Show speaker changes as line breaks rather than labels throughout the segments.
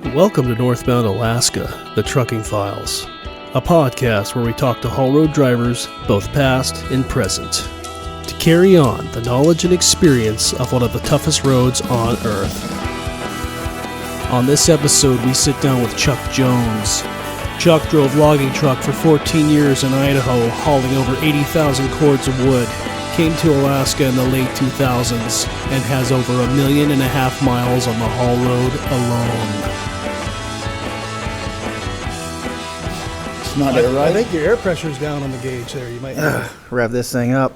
Welcome to Northbound, Alaska, the Trucking Files, a podcast where we talk to haul road drivers, both past and present, to carry on the knowledge and experience of one of the toughest roads on Earth. On this episode, we sit down with Chuck Jones. Chuck drove logging truck for 14 years in Idaho, hauling over 80,000 cords of wood, came to Alaska in the late 2000s, and has over 1.5 million miles on the haul road alone.
It's not air right.
I think your air pressure's down on the gauge there. You might
rev this thing up.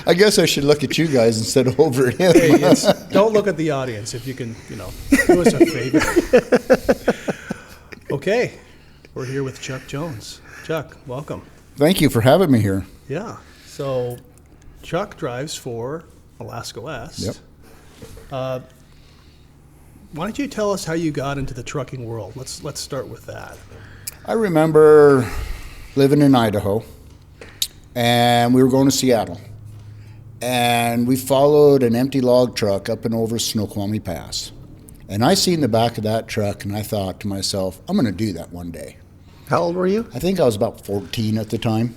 I guess I should look at you guys instead of over at him.
Hey, don't look at the audience if you can, do us a favor. Okay, we're here with Chuck Jones. Chuck, welcome.
Thank you for having me here.
Yeah. So, Chuck drives for Alaska West.
Yep.
Why don't you tell us how you got into the trucking world? Let's start with that.
I remember living in Idaho, and we were going to Seattle. And we followed an empty log truck up and over Snoqualmie Pass. And I seen the back of that truck, and I thought to myself, I'm going to do that one day.
How old were you?
I think I was about 14 at the time.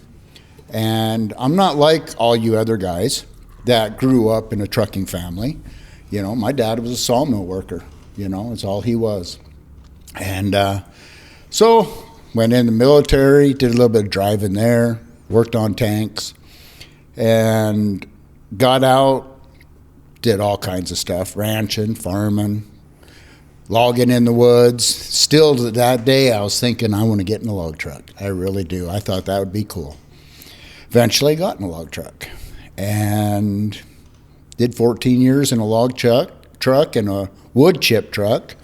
And I'm not like all you other guys that grew up in a trucking family. My dad was a sawmill worker. It's all he was. And so went in the military, did a little bit of driving there, worked on tanks, and got out, did all kinds of stuff, ranching, farming, logging in the woods. Still to that day, I was thinking I want to get in a log truck. I really do. I thought that would be cool. Eventually got in a log truck and did 14 years in a log truck and a wood chip truck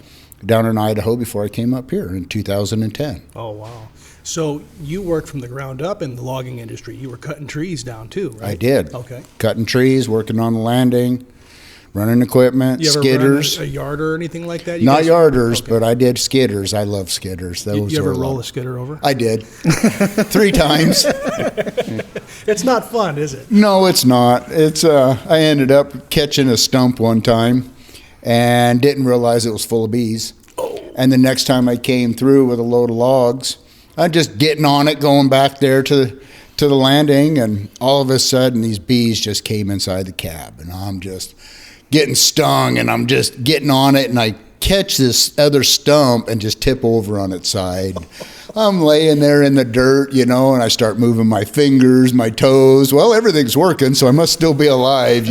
down in Idaho before I came up here in 2010.
Oh, wow. So you worked from the ground up in the logging industry. You were cutting trees down too, right?
I did.
Okay.
Cutting trees, working on the landing, running equipment,
you ever
skidders.
Run a yarder or anything like that?
Not yarders, okay. But I did skidders. I love skidders.
You ever roll a skidder over?
I did. 3 times.
It's not fun, is it?
No, it's not. It's I ended up catching a stump one time and didn't realize it was full of bees. Oh. And the next time I came through with a load of logs, I'm just getting on it, going back there to the landing, and all of a sudden these bees just came inside the cab, and I'm just getting stung, and I'm just getting on it, and I catch this other stump and just tip over on its side. I'm laying there in the dirt, and I start moving my fingers, my toes. Well, everything's working, so I must still be alive,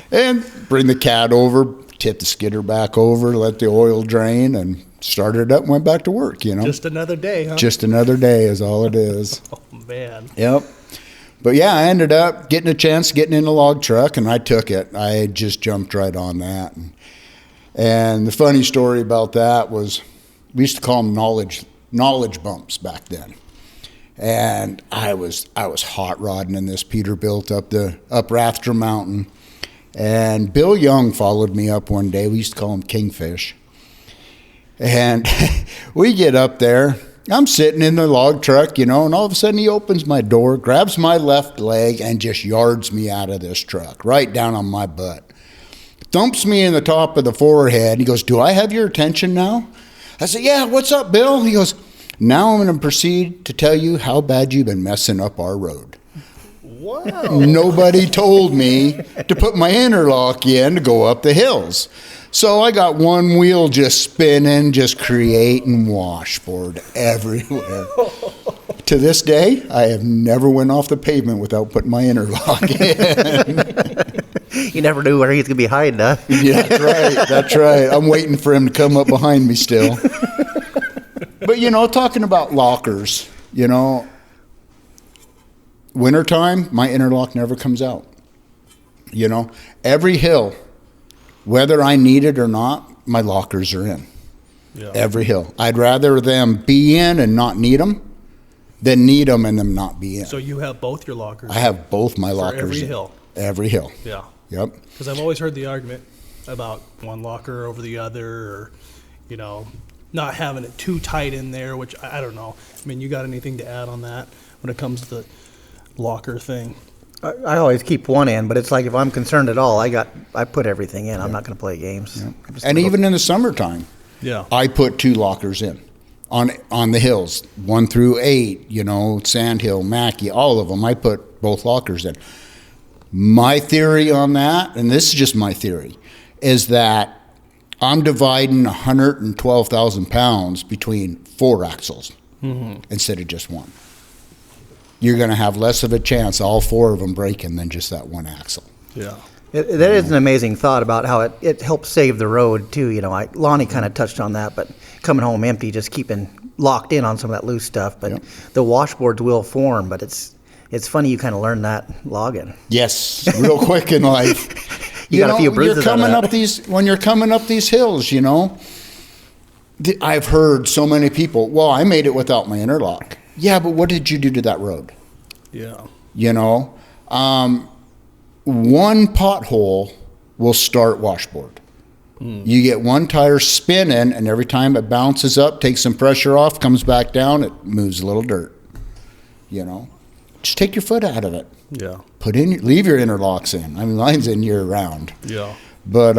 And bring the cat over, tip the skidder back over, let the oil drain, and started it up and went back to work,
Just another day, huh?
Just another day is all it is.
Oh, man.
Yep. But yeah, I ended up getting a chance getting in a log truck, and I took it. I just jumped right on that. And the funny story about that was we used to call them knowledge bumps back then. And I was hot rodding in this Peterbilt up Rafter Mountain. And Bill Young followed me up one day. We used to call him Kingfish. And we get up there. I'm sitting in the log truck, and all of a sudden he opens my door, grabs my left leg, and just yards me out of this truck, right down on my butt. Thumps me in the top of the forehead. He goes, "Do I have your attention now?" I said, "Yeah, what's up, Bill?" He goes, "Now I'm going to proceed to tell you how bad you've been messing up our road."
Wow.
Nobody told me to put my interlock in to go up the hills. So I got one wheel just spinning, just creating washboard everywhere. To this day, I have never went off the pavement without putting my interlock in.
You never knew where he's going to be hiding, huh?
Yeah, that's right. I'm waiting for him to come up behind me still. But, talking about lockers, wintertime, my interlock never comes out. Every hill, whether I need it or not, my lockers are in. Yeah. Every hill. I'd rather them be in and not need them than need them and them not be in.
So you have both your lockers?
I have both my lockers.
Every hill?
Every hill.
Yeah.
Yep.
Because I've always heard the argument about one locker over the other, or, not having it too tight in there, which I don't know. I mean, you got anything to add on that when it comes to the locker thing?
I always keep one in, but it's like if I'm concerned at all, I I put everything in. I'm not going to play games.
Yeah.
I'm just
And
gonna go-
even in the summertime,
Yeah.
I put 2 lockers in on the hills, 1 through 8, Sand Hill, Mackey, all of them. I put both lockers in. My theory on that, and this is just my theory, is that I'm dividing 112,000 pounds between 4 axles instead of just 1. You're going to have less of a chance, all 4 of them breaking, than just that 1 axle.
Yeah.
That is an amazing thought about how it helps save the road too. Lonnie kind of touched on that, but coming home empty, just keeping locked in on some of that loose stuff. But the washboards will form. But it's funny you kind of learn that logging.
Yes, real quick in life.
You got a few bruises
You're coming
out of
up when you're coming up these hills, I've heard so many people, well, I made it without my interlock. Yeah, but what did you do to that road?
Yeah.
One pothole will start washboard. You get one tire spinning, and every time it bounces up, takes some pressure off, comes back down, it moves a little dirt. Just take your foot out of it.
Yeah.
Leave your interlocks in. I mean, mine's in year round.
Yeah.
But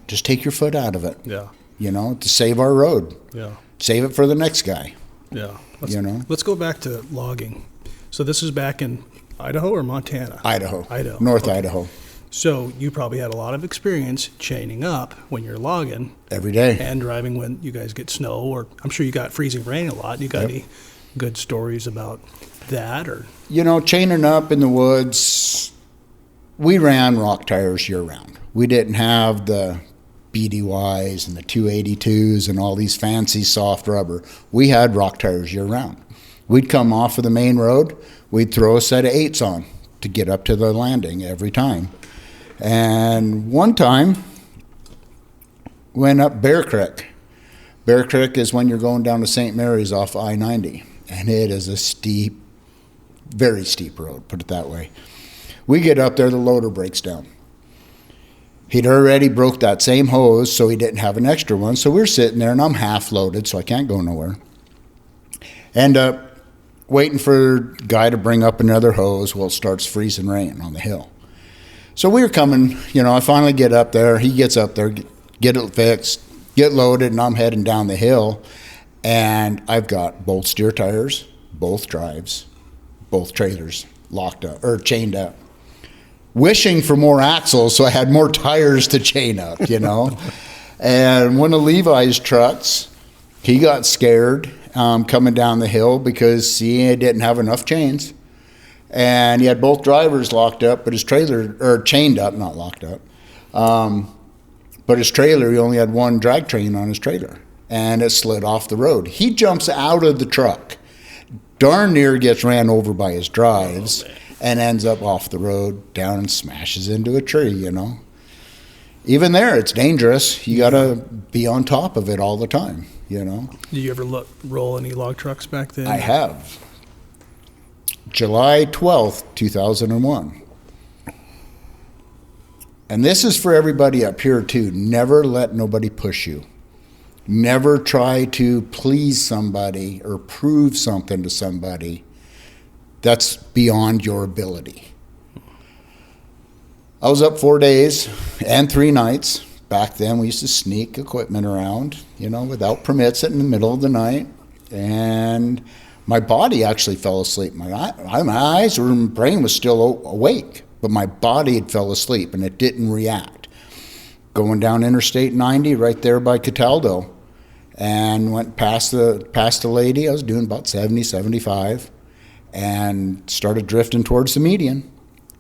just take your foot out of it.
Yeah.
To save our road.
Yeah.
Save it for the next guy.
Yeah.
Let's
go back to logging. So this is back in Idaho or Montana?
Idaho.
North
okay. Idaho.
So you probably had a lot of experience chaining up when you're logging.
Every day.
And driving when you guys get snow, or I'm sure you got freezing rain a lot. You got any good stories about that? Or
chaining up in the woods, we ran rock tires year round. We didn't have the BDYs and the 282s and all these fancy soft rubber. We had rock tires year round. We'd come off of the main road, we'd throw a set of 8s on to get up to the landing every time. And one time, went up Bear Creek. Bear Creek is when you're going down to St. Mary's off I-90. And it is a steep, very steep road, put it that way. We get up there, the loader breaks down. He'd already broke that same hose, so he didn't have an extra one. So we're sitting there, and I'm half loaded, so I can't go nowhere. End up waiting for a guy to bring up another hose. Well, it starts freezing rain on the hill. So we were coming, I finally get up there. He gets up there, get it fixed, get loaded, and I'm heading down the hill. And I've got both steer tires, both drives, both trailers locked up or chained up. Wishing for more axles so I had more tires to chain up, And one of Levi's trucks, he got scared coming down the hill because he didn't have enough chains. And he had both drivers locked up, but his trailer, or chained up, not locked up. But his trailer, he only had one drag train on his trailer. And it slid off the road. He jumps out of the truck, darn near gets ran over by his drives, and ends up off the road, down and smashes into a tree, Even there, it's dangerous. You got to be on top of it all the time,
Did you ever roll any log trucks back then?
I have. July 12th, 2001. And this is for everybody up here, too. Never let nobody push you. Never try to please somebody or prove something to somebody that's beyond your ability. I was up 4 days and 3 nights. Back then, we used to sneak equipment around, without permits in the middle of the night. And my body actually fell asleep. My eyes or my brain was still awake, but my body had fell asleep and it didn't react. Going down Interstate 90 right there by Cataldo, and went past the lady. I was doing about 70, 75, and started drifting towards the median.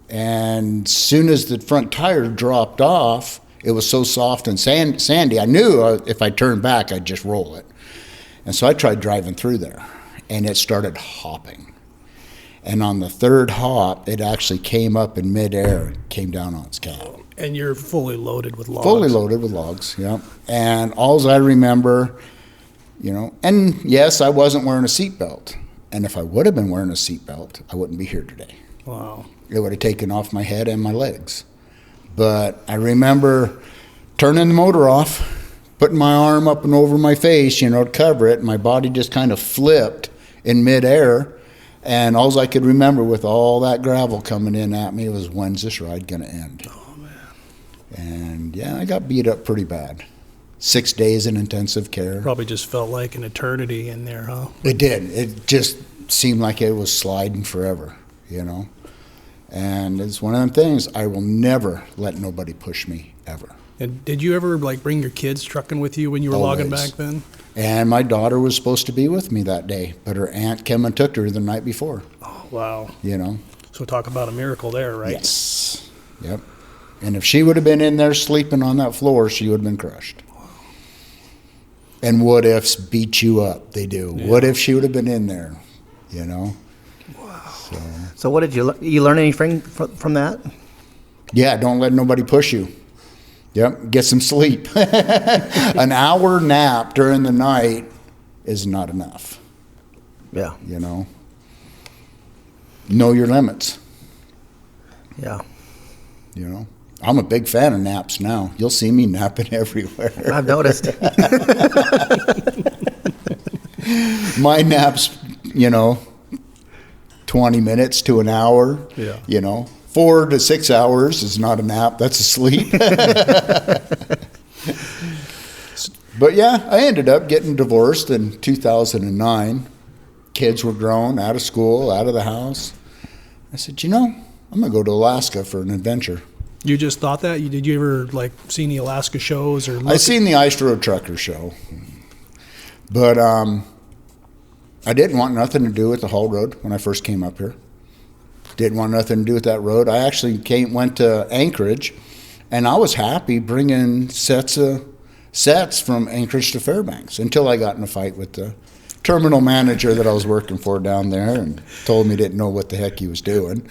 And as soon as the front tire dropped off, it was so soft and sandy, I knew if I turned back, I'd just roll it. And so I tried driving through there, and it started hopping. And on the third hop, it actually came up in midair, came down on its cab.
And you're fully loaded with logs.
Fully loaded with logs, yeah. And all I remember, and yes, I wasn't wearing a seatbelt. And if I would have been wearing a seatbelt, I wouldn't be here today.
Wow.
It would have taken off my head and my legs. But I remember turning the motor off, putting my arm up and over my face, to cover it. And my body just kind of flipped in midair. And all I could remember with all that gravel coming in at me was, when's this ride going to end?
Oh, man.
And yeah, I got beat up pretty bad. 6 days in intensive care.
Probably just felt like an eternity in there, huh?
It did. It just seemed like it was sliding forever, you know. And it's one of them things, I will never let nobody push me, ever.
And did you ever like bring your kids trucking with you when you were logging back then?
And my daughter was supposed to be with me that day, but her aunt came and took her the night before.
Oh, wow.
You know.
So talk about a miracle there, right?
Yes. Yep. And if she would have been in there sleeping on that floor, she would have been crushed. And what ifs beat you up. They do. Yeah. What if she would have been in there, you know?
Wow. So what did you learn anything from that?
Yeah, don't let nobody push you. Yep, get some sleep. An hour nap during the night is not enough.
Yeah.
You know? Know your limits.
Yeah.
You know? I'm a big fan of naps now. You'll see me napping everywhere.
I've noticed.
My naps, 20 minutes to an hour.
Yeah.
4 to 6 hours is not a nap. That's a sleep. But yeah, I ended up getting divorced in 2009. Kids were grown, out of school, out of the house. I said, I'm going to go to Alaska for an adventure.
You just thought that? Did you ever see any Alaska shows or?
I seen the Ice Road Trucker show, but I didn't want nothing to do with the haul road when I first came up here. Didn't want nothing to do with that road. I actually went to Anchorage, and I was happy bringing sets from Anchorage to Fairbanks until I got in a fight with the terminal manager that I was working for down there, and told me he didn't know what the heck he was doing.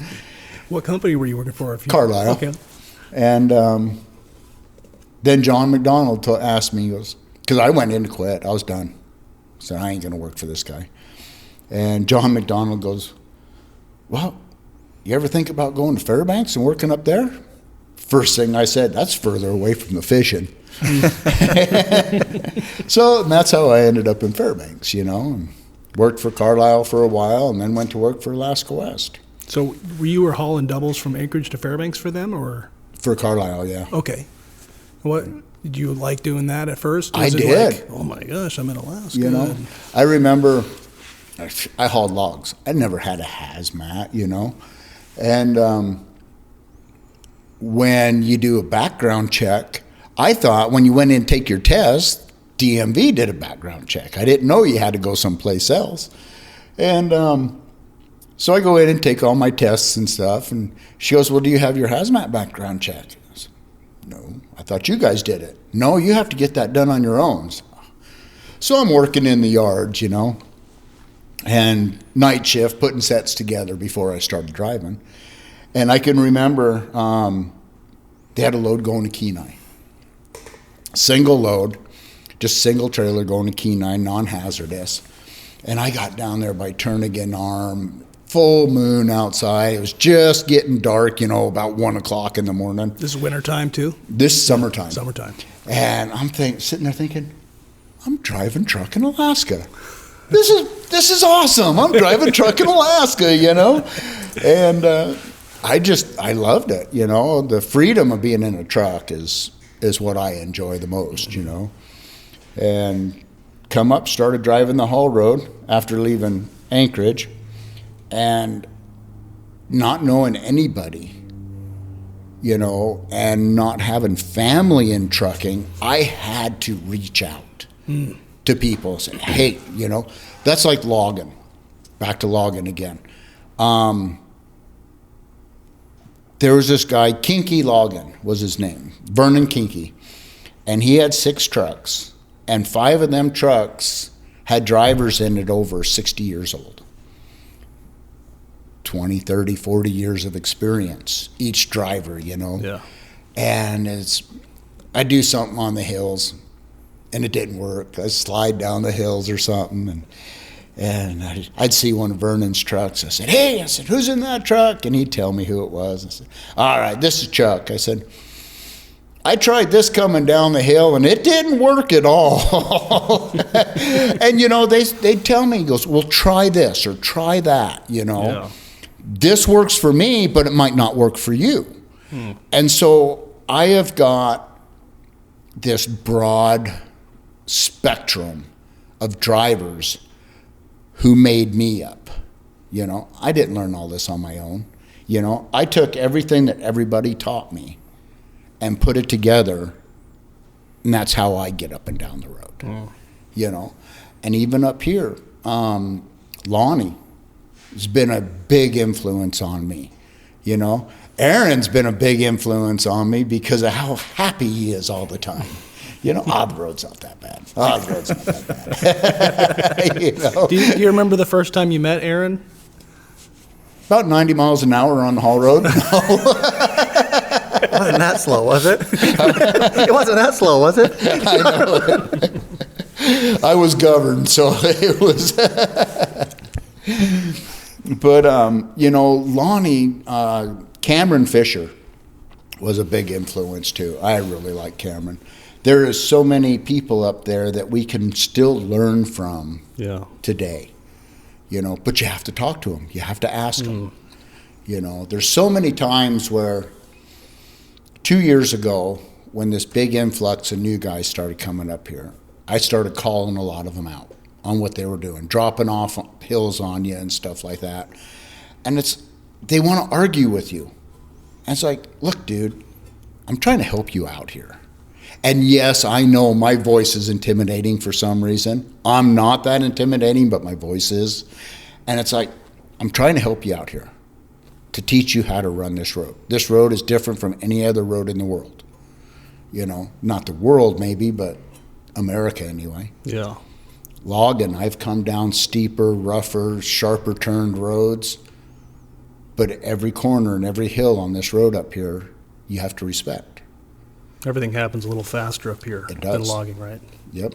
What company were you working for?
Carlisle.
Okay.
And then John McDonald asked me, he goes, because I went in to quit. I was done. I said, I ain't going to work for this guy. And John McDonald goes, well, you ever think about going to Fairbanks and working up there? First thing I said, that's further away from the fishing. So that's how I ended up in Fairbanks, and worked for Carlisle for a while, and then went to work for Alaska West.
So you were hauling doubles from Anchorage to Fairbanks for them, or?
For Carlisle, yeah.
Okay. What did you like doing that at first?
I did.
Like, oh my gosh, I'm in Alaska.
I remember I hauled logs. I never had a hazmat, And when you do a background check, I thought when you went in and take your test, DMV did a background check. I didn't know you had to go someplace else. And so I go in and take all my tests and stuff, and she goes, well, do you have your hazmat background check? I said, no, I thought you guys did it. No, you have to get that done on your own. So I'm working in the yards, and night shift, putting sets together before I started driving. And I can remember they had a load going to Kenai. Single load, just single trailer going to Kenai, non-hazardous. And I got down there by Turnagain Arm, full moon outside. It was just getting dark, about 1 o'clock in the morning.
This is wintertime too?
This is summertime.
Summertime.
And I'm sitting there thinking, I'm driving truck in Alaska. This is awesome. I'm driving truck in Alaska, And I loved it, The freedom of being in a truck is what I enjoy the most, And come up, started driving the haul road after leaving Anchorage, and not knowing anybody, and not having family in trucking, I had to reach out to people and say, hey, that's like logging. Back to logging again. There was this guy, Kinky Loggin was his name, Vernon Kinky, and he had 6 trucks, and 5 of them trucks had drivers in it over 60 years old. 20, 30, 40 years of experience, each driver,
Yeah.
And I do something on the hills, and it didn't work. I slide down the hills or something, and I'd see one of Vernon's trucks. I said, hey, who's in that truck? And he'd tell me who it was. I said, all right, this is Chuck. I said, I tried this coming down the hill, and it didn't work at all. And, they'd tell me, he goes, well, try this or try that,
Yeah.
This works for me, but it might not work for you. And so I have got this broad spectrum of drivers who made me up. You know, I didn't learn all this on my own. You know, I took everything that everybody taught me and put it together, and that's how I get up and down the road. You know, and even up here, Lonnie has been a big influence on me. You know, Aaron's been a big influence on me because of how happy he is all the time. You know, the road's not that bad. The road's not that bad. You know?
Do you remember the first time you met Aaron?
About 90 miles an hour on the haul road.
It wasn't that slow, was it? It wasn't that slow, was it?
I know it. I was governed, so it was. But, you know, Lonnie, Cameron Fisher was a big influence too. I really like Cameron. There is so many people up there that we can still learn from today. You know, but you have to talk to them. You have to ask them. You know, there's so many times where 2 years ago, when this big influx of new guys started coming up here, I started calling a lot of them out on what they were doing, dropping off hills on you and stuff like that. And they want to argue with you. And it's like, look, dude, I'm trying to help you out here. And yes, I know my voice is intimidating for some reason. I'm not that intimidating, but my voice is. And it's like, I'm trying to help you out here to teach you how to run this road. This road is different from any other road in the world. You know, not the world maybe, but America anyway.
Yeah.
Logging, I've come down steeper, rougher, sharper turned roads. But every corner and every hill on this road up here, you have to respect.
Everything happens a little faster up here than logging, right?
Yep.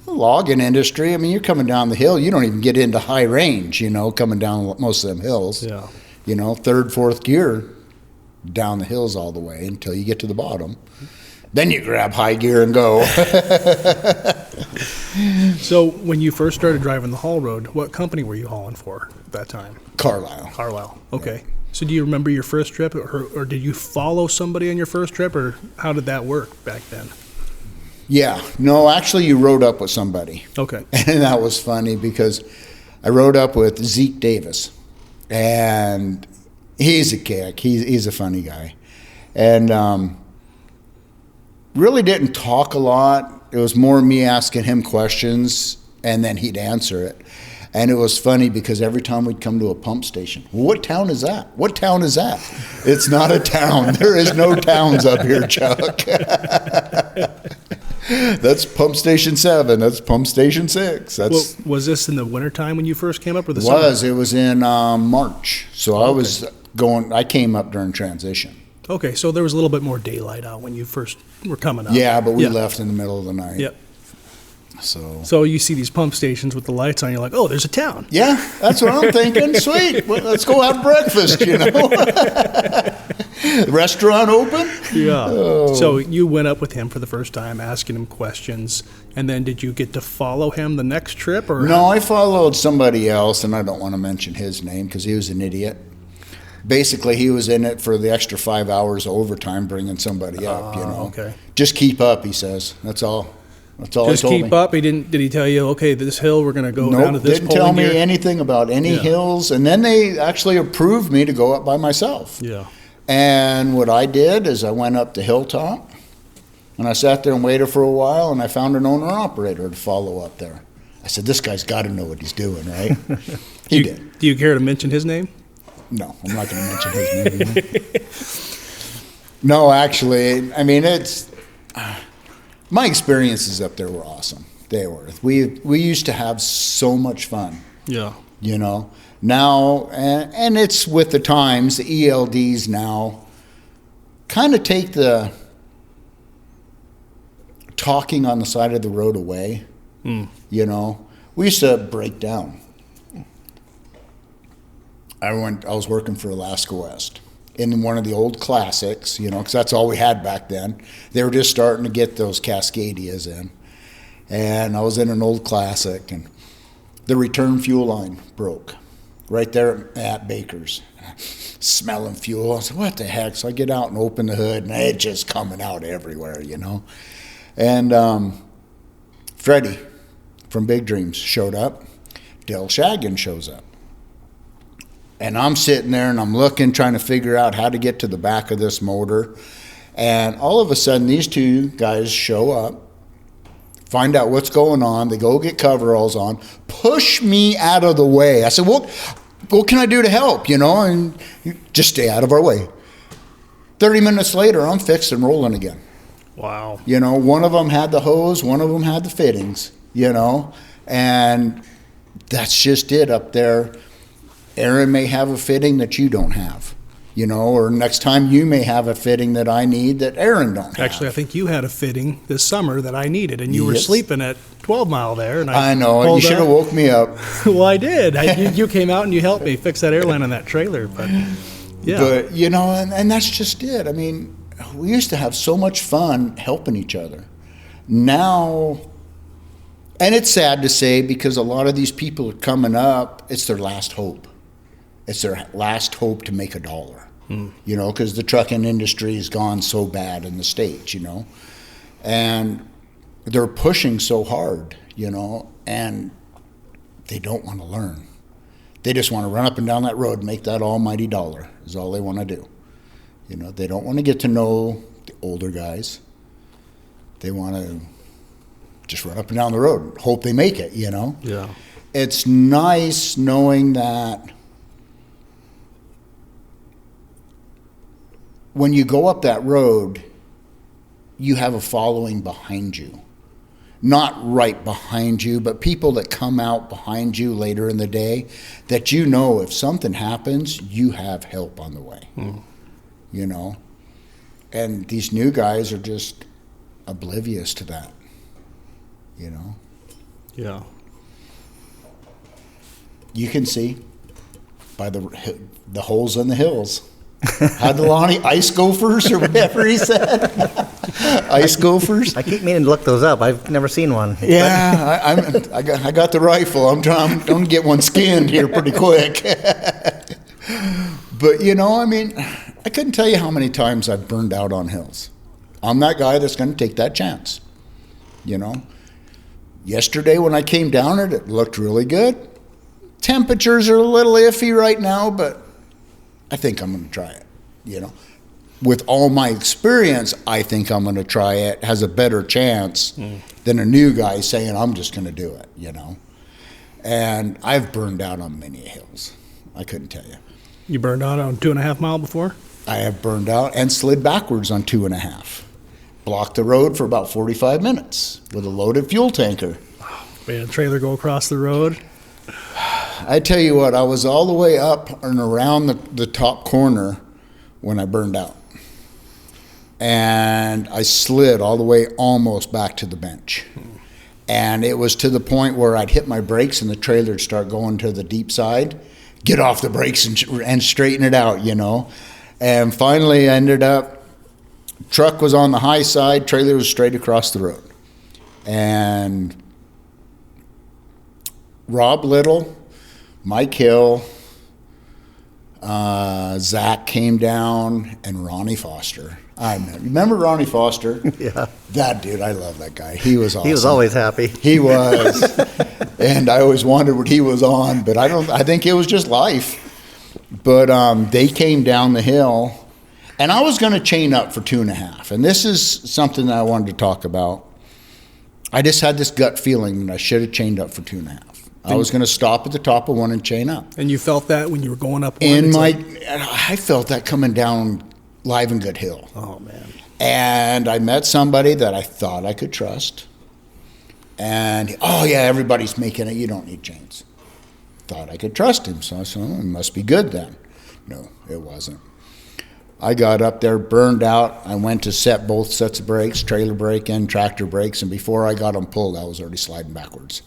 The logging industry, I mean, you're coming down the hill, you don't even get into high range, you know, coming down most of them hills.
Yeah.
You know, third, fourth gear, down the hills all the way until you get to the bottom. Then you grab high gear and go.
So when you first started driving the haul road, what company were you hauling for at that time?
Carlisle.
Okay.
Yeah.
So do you remember your first trip, or did you follow somebody on your first trip, or how did that work back then?
Yeah. No, actually, you rode up with somebody.
Okay.
And that was funny because I rode up with Zeke Davis. And he's a kick. He's a funny guy. And really didn't talk a lot. It was more me asking him questions, and then he'd answer it. And it was funny because every time we'd come to a pump station, well, what town is that? What town is that? It's not a town. There is no towns up here, Chuck. That's pump station 7. That's pump station 6.
Was this in the wintertime when you first came up, or the
summer?
summer?
It was in March. So I came up during transition.
Okay, so there was a little bit more daylight out when you first were coming up.
Yeah, but we left in the middle of the night.
Yep.
So
you see these pump stations with the lights on, you're like, oh, there's a town.
Yeah, that's what I'm thinking. Sweet. Well, let's go have breakfast, you know. Restaurant open?
Yeah.
Oh.
So you went up with him for the first time, asking him questions, and then did you get to follow him the next trip? Or
No, I followed somebody else, and I don't want to mention his name because he was an idiot. Basically, he was in it for the extra 5 hours of overtime bringing somebody up, you know.
Okay.
Just keep up, he says. That's all. That's all
Just
he told
keep
me.
up. Did he tell you, okay, this hill we're going to go down to this
didn't tell
polling
me
here?
anything about any hills. And then they actually approved me to go up by myself.
Yeah.
And what I did is I went up to Hilltop, and I sat there and waited for a while, and I found an owner-operator to follow up there. I said, this guy's got to know what he's doing, right? He did.
Do you care to mention his name?
No, I'm not going to mention his name. No, actually, I mean, my experiences up there were awesome. They were. We used to have so much fun.
Yeah.
You know, now, and it's with the times, the ELDs now kind of take the talking on the side of the road away. You know, we used to break down. I was working for Alaska West in one of the old classics, you know, because that's all we had back then. They were just starting to get those Cascadias in. And I was in an old classic, and the return fuel line broke right there at Baker's. And smelling fuel. I said, what the heck? So I get out and open the hood, and it's just coming out everywhere, And Freddie from Big Dreams showed up. Dale Shagan shows up. And I'm sitting there, and I'm looking, trying to figure out how to get to the back of this motor. And all of a sudden, these two guys show up, find out what's going on. They go get coveralls on, push me out of the way. I said, what can I do to help, and just stay out of our way. 30 minutes later, I'm fixed and rolling again.
Wow.
One of them had the hose, one of them had the fittings, and that's just it up there. Aaron may have a fitting that you don't have. Or next time you may have a fitting that I need that Aaron don't have.
Actually, I think you had a fitting this summer that I needed, and you were sleeping at 12 Mile there. And
I know. You should have woke me up.
Well, I did. You came out and you helped me fix that airline on that trailer. But, yeah.
But, and that's just it. I mean, we used to have so much fun helping each other. Now, and it's sad to say because a lot of these people are coming up, it's their last hope. It's their last hope to make $1. Because the trucking industry has gone so bad in the States, and they're pushing so hard, and they don't want to learn. They just want to run up and down that road and make that almighty $1 is all they want to do. They don't want to get to know the older guys. They want to just run up and down the road, hope they make it,
Yeah.
It's nice knowing that when you go up that road, you have a following behind you. Not right behind you, but people that come out behind you later in the day that if something happens, you have help on the way. And these new guys are just oblivious to that,
Yeah.
You can see by the holes in the hills. How'd Lonnie, ice gophers or whatever he said? Ice gophers.
I keep meaning to look those up. I've never seen one.
Yeah, I got the rifle. I'm trying to get one skinned here pretty quick. But I couldn't tell you how many times I've burned out on hills. I'm that guy that's going to take that chance. Yesterday when I came down it looked really good. Temperatures are a little iffy right now, but I think I'm going to try it, With all my experience, I think I'm going to try it. Has a better chance than a new guy saying, I'm just going to do it, And I've burned out on many hills. I couldn't tell you.
You burned out on 2.5 Mile before?
I have burned out and slid backwards on 2.5. Blocked the road for about 45 minutes with a loaded fuel tanker.
Made a trailer go across the road?
I tell you what, I was all the way up and around the top corner when I burned out. And I slid all the way almost back to the bench. And it was to the point where I'd hit my brakes and the trailer would start going to the deep side, get off the brakes and straighten it out, And finally I ended up, truck was on the high side, trailer was straight across the road. And Rob Little, Mike Hill, Zach came down, and Ronnie Foster. Remember Ronnie Foster?
Yeah.
That dude, I love that guy. He was awesome.
He was always happy.
He was. And I always wondered what he was on, but I think it was just life. But they came down the hill, and I was going to chain up for 2.5. And this is something that I wanted to talk about. I just had this gut feeling that I should have chained up for 2.5. I was going to stop at the top of one and chain up.
And you felt that when you were going up one?
I felt that coming down Live and Good Hill.
Oh, man.
And I met somebody that I thought I could trust. And, everybody's making it. You don't need chains. Thought I could trust him. So I said, it must be good then. No, it wasn't. I got up there, burned out. I went to set both sets of brakes, trailer brake and tractor brakes. And before I got them pulled, I was already sliding backwards.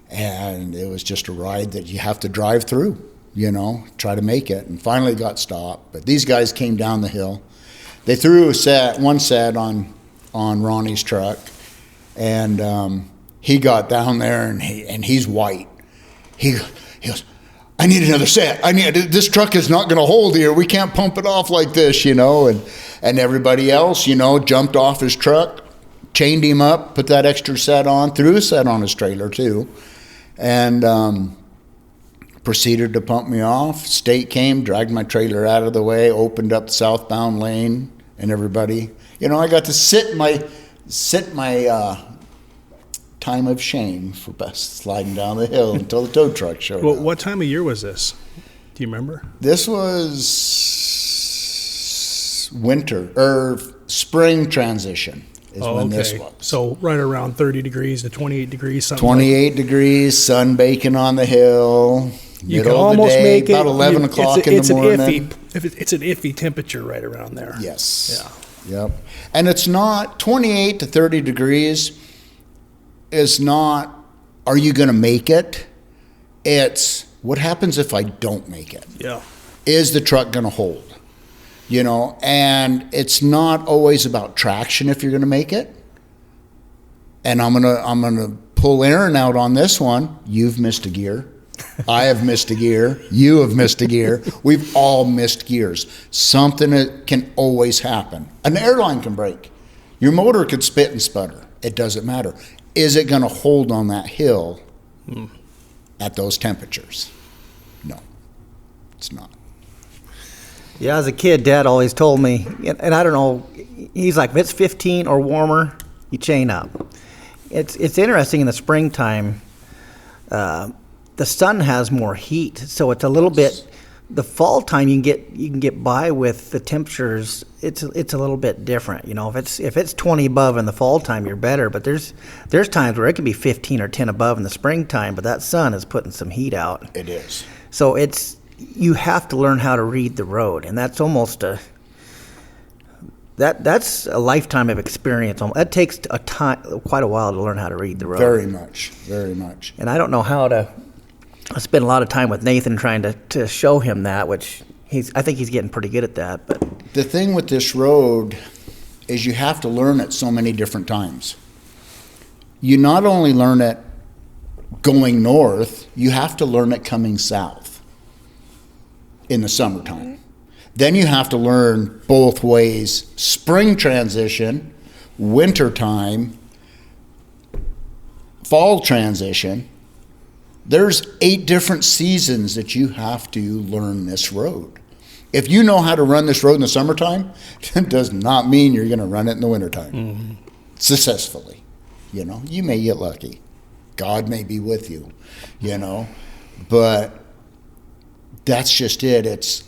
And it was just a ride that you have to drive through, try to make it. And finally got stopped. But these guys came down the hill. They threw one set on Ronnie's truck. And he got down there, and he's white. He goes, I need another set. This truck is not going to hold here. We can't pump it off like this, and everybody else, jumped off his truck, chained him up, put that extra set on, threw a set on his trailer too, and proceeded to pump me off. State came, dragged my trailer out of the way, opened up the southbound lane, and everybody, I got to sit my time of shame for sliding down the hill until the tow truck showed up.
What time of year was this? Do you remember?
This was winter or spring transition is when this was.
So right around 30 degrees to 28 degrees, something
28 degrees, sun baking on the hill.
You can almost make it
about 11 o'clock in the morning.
It's an iffy temperature right around there.
Yes.
Yeah.
Yep. And it's not 28 to 30 degrees is not, are you going to make it? It's what happens if I don't make it?
Yeah.
Is the truck going to hold? And it's not always about traction if you're going to make it. And I'm going to pull Aaron out on this one. You've missed a gear. I have missed a gear. You have missed a gear. We've all missed gears. Something that can always happen. An airline can break. Your motor could spit and sputter. It doesn't matter. Is it going to hold on that hill at those temperatures? No, it's not.
Yeah, as a kid, Dad always told me, and I don't know, he's like, if it's 15 or warmer, you chain up. It's interesting in the springtime, the sun has more heat, so it's a little bit. The fall time you can get by with the temperatures. It's a little bit different. If it's 20 above in the fall time, you're better. But there's times where it can be 15 or 10 above in the springtime, but that sun is putting some heat out.
It is.
So you have to learn how to read the road, and that's almost that's a lifetime of experience. That takes quite a while to learn how to read the road.
Very much, very much.
And I don't know how to. I spent a lot of time with Nathan trying to show him that, which I think he's getting pretty good at that. But
the thing with this road is you have to learn it so many different times. You not only learn it going north, you have to learn it coming south in the summertime. Then you have to learn both ways, spring transition, winter time, fall transition. There's 8 different seasons that you have to learn this road. If you know how to run this road in the summertime, it does not mean you're going to run it in the wintertime successfully. You may get lucky. God may be with you, but that's just it. It's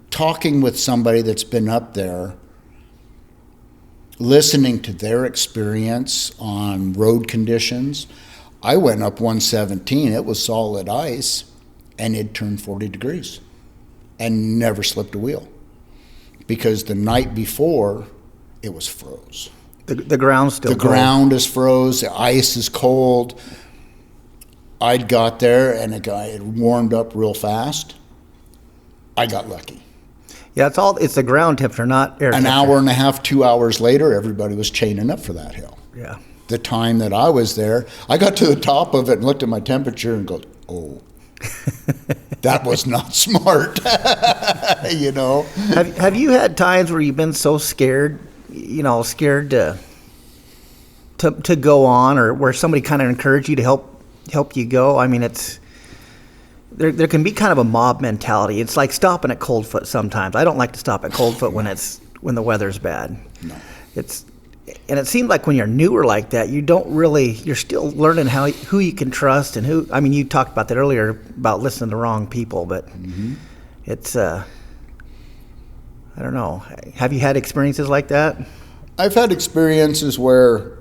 talking with somebody that's been up there, listening to their experience on road conditions. I went up 117, it was solid ice, and it turned 40 degrees and never slipped a wheel because the night before it was froze.
The ground's still cold.
The ground is froze, the ice is cold. I'd got there and it warmed up real fast. I got lucky.
Yeah, it's the ground temperature, not air temperature.
An hour and a half, 2 hours later, everybody was chaining up for that hill.
Yeah.
The time that I was there, I got to the top of it and looked at my temperature and go, oh, that was not smart,
Have you had times where you've been so scared, scared to go on, or where somebody kind of encouraged you to help you go? I mean, there can be kind of a mob mentality. It's like stopping at Coldfoot sometimes. I don't like to stop at Coldfoot when the weather's bad.
No.
And it seems like when you're newer like that, you're still learning who you can trust and who. I mean, you talked about that earlier about listening to the wrong people, but it's I don't know. Have you had experiences like that?
I've had experiences where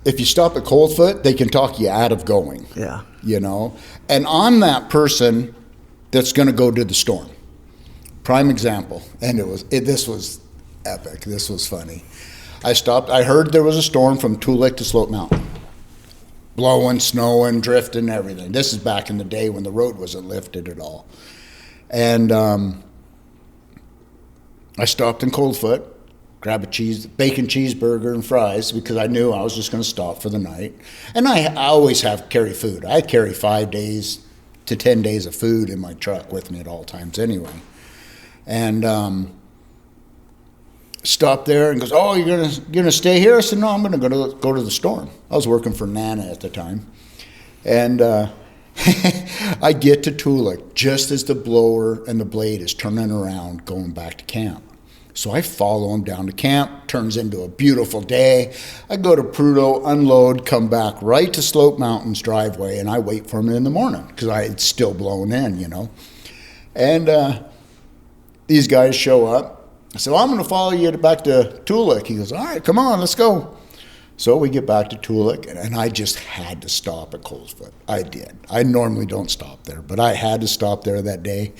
if you stop at Coldfoot, they can talk you out of going.
Yeah.
And I'm that person that's going to go to the storm. Prime example, and this was epic. This was funny. I stopped. I heard there was a storm from Tulik to Slope Mountain. Blowing, snowing, drifting, everything. This is back in the day when the road wasn't lifted at all. And I stopped in Coldfoot, grab a bacon cheeseburger and fries because I knew I was just going to stop for the night. And I always carry food. I carry 5 days to 10 days of food in my truck with me at all times anyway. And stopped there and goes, "Oh, you're gonna stay here?" I said, "No, I'm gonna go to the storm." I was working for Nana at the time. And I get to Tulik just as the blower and the blade is turning around going back to camp. So I follow him down to camp. Turns into a beautiful day. I go to Prudhoe, unload, come back right to Slope Mountain's driveway, and I wait for him in the morning because it's still blowing in, you know. And these guys show up. I said, "Well, I'm going to follow you back to Tulik." He goes, "All right, come on, let's go." So we get back to Tulik, and I just had to stop at Colesfoot. I did. I normally don't stop there, but I had to stop there that day.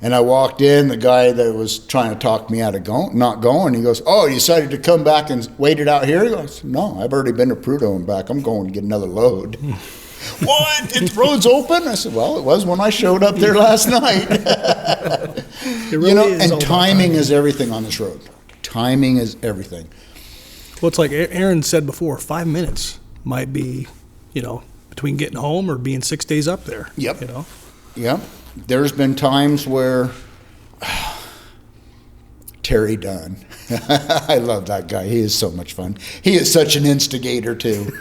And I walked in, the guy that was trying to talk me out of not going, he goes, "Oh, you decided to come back and wait it out here?" He goes, "No, I've already been to Prudhoe and back. I'm going to get another load." "What? The road's open?" I said, "Well, it was when I showed up there last night."
Really,
you know, and timing is everything on this road. Timing is everything.
Well, it's like Aaron said before, 5 minutes might be, between getting home or being 6 days up there.
Yep. Yep. There's been times where Terry Dunn, I love that guy. He is so much fun. He is such an instigator too.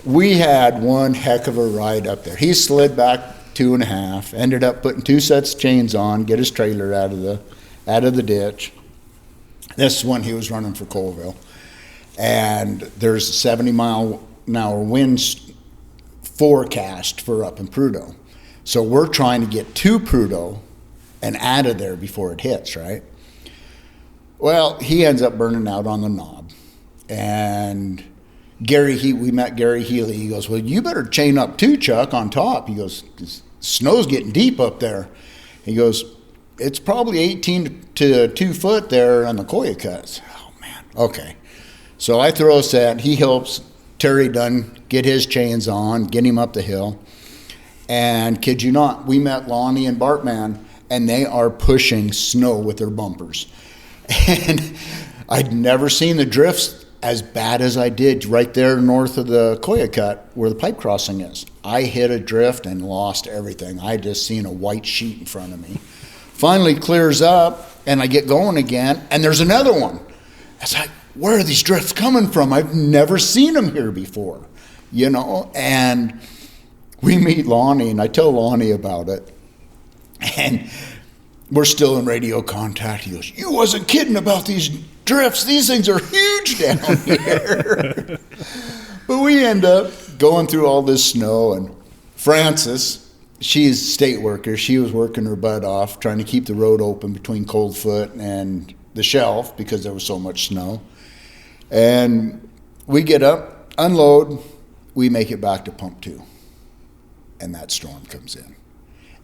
We had one heck of a ride up there. He slid back 2.5, ended up putting 2 sets of chains on, get his trailer out of the ditch. This is when he was running for Colville. And there's a 70-mile-an-hour wind forecast for up in Prudhoe. So we're trying to get to Prudhoe and out of there before it hits, right? Well, he ends up burning out on the knob. And we met Gary Healy. He goes, "Well, you better chain up too, Chuck, on top." He goes, "Snow's getting deep up there." He goes, "It's probably 18 to 2 foot there on the Koya cuts." Oh, man. Okay. So I throw a set. He helps Terry Dunn get his chains on, get him up the hill. And kid you not, we met Lonnie and Bartman, and they are pushing snow with their bumpers. And I'd never seen the drifts as bad as I did right there north of the Koya cut where the pipe crossing is. I hit a drift and lost everything. I just seen a white sheet in front of me. Finally clears up, and I get going again, and there's another one. It's like, where are these drifts coming from? I've never seen them here before, and we meet Lonnie, and I tell Lonnie about it, and we're still in radio contact. He goes, "You wasn't kidding about these drifts. These things are huge down here." But we end up going through all this snow, and Frances, she's a state worker. She was working her butt off trying to keep the road open between Coldfoot and the shelf because there was so much snow. And we get up, unload, we make it back to pump 2. And that storm comes in.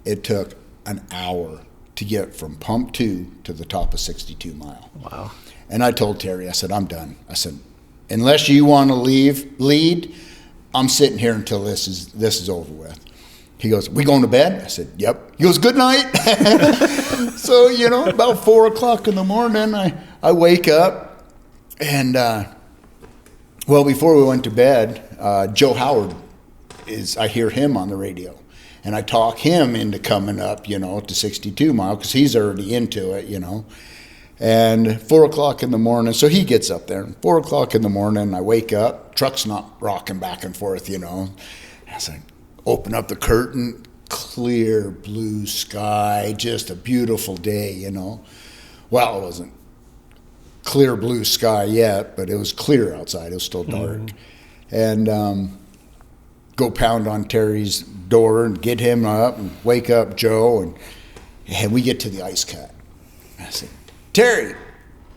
It took an hour to get from pump 2 to the top of 62 Mile.
Wow. And
I told Terry, I said, "I'm done." I said, "Unless you want to lead, I'm sitting here until this is over with." He goes, "We going to bed?" I said, "Yep." He goes, "Good night." So, about 4 o'clock in the morning, I wake up, and, before we went to bed, Joe Howard I hear him on the radio, and I talk him into coming up, to 62 Mile, because he's already into it, And 4 o'clock in the morning, so he gets up there. 4 o'clock in the morning, I wake up, truck's not rocking back and forth, As I open up the curtain, clear blue sky, just a beautiful day, Well, it wasn't clear blue sky yet, but it was clear outside. It was still dark. Mm-hmm. And go pound on Terry's door and get him up and wake up Joe, and we get to the ice cut. I said, "Terry,"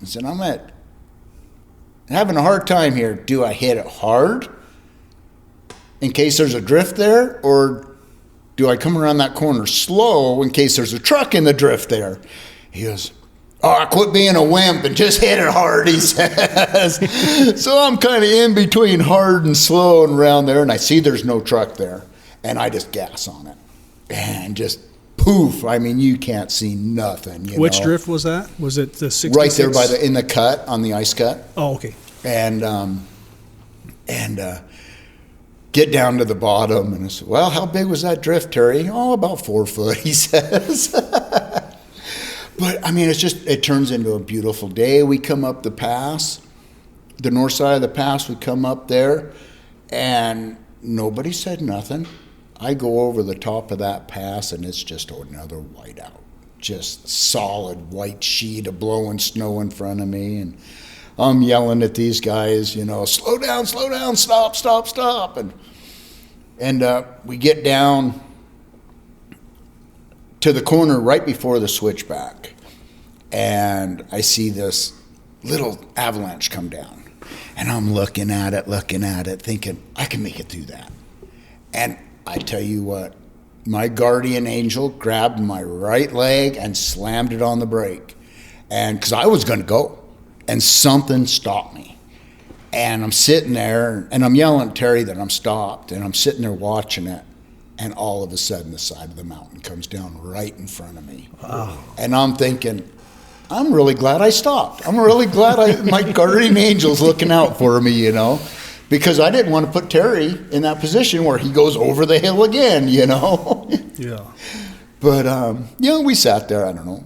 I said, "I'm having a hard time here. Do I hit it hard in case there's a drift there, or do I come around that corner slow in case there's a truck in the drift there?" He goes, "Oh, quit being a wimp and just hit it hard," he says. So I'm kind of in between hard and slow and around there, and I see there's no truck there, and I just gas on it and just poof. I mean, you can't see nothing.
Which drift was that? Was it the 66?
Right there in the cut, on the ice cut.
Oh, okay.
And get down to the bottom, and I said, well, how big was that drift, Terry? Oh, about 4 foot, he says. But, I mean, it turns into a beautiful day. We come up the pass, the north side of the pass, we come up there, and nobody said nothing. I go over the top of that pass, and it's just another whiteout. Just solid white sheet of blowing snow in front of me, and I'm yelling at these guys, slow down, stop. And we get down to the corner right before the switchback, and I see this little avalanche come down. And I'm looking at it, thinking, I can make it through that. And I tell you what, my guardian angel grabbed my right leg and slammed it on the brake. And because I was going to go, and something stopped me. And I'm sitting there, and I'm yelling at Terry that I'm stopped, and I'm sitting there watching it. And all of a sudden, the side of the mountain comes down right in front of me. Wow. And I'm thinking, I'm really glad I stopped. I'm really glad my guardian angel's looking out for me, because I didn't want to put Terry in that position where he goes over the hill again,
Yeah.
But, we sat there, I don't know,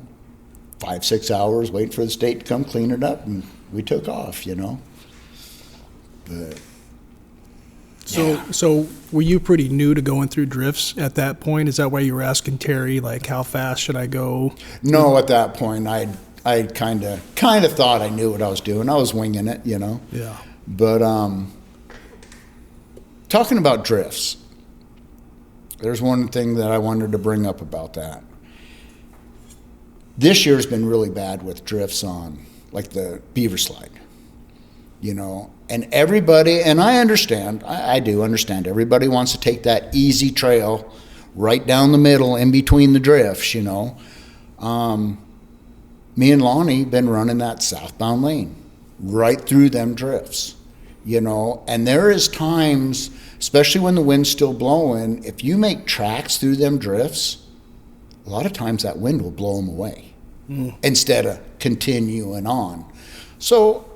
5-6 hours waiting for the state to come clean it up, and we took off, But
So were you pretty new to going through drifts at that point? Is that why you were asking Terry, like, how fast should I go?
No, at that point, I kind of thought I knew what I was doing. I was winging it,
Yeah.
But talking about drifts, there's one thing that I wanted to bring up about that. This year's been really bad with drifts on, like, the Beaver Slide, and everybody, and I understand, I do understand, everybody wants to take that easy trail right down the middle in between the drifts, Me and Lonnie been running that southbound lane right through them drifts, and there is times, especially when the wind's still blowing, if you make tracks through them drifts, a lot of times that wind will blow them away instead of continuing on. So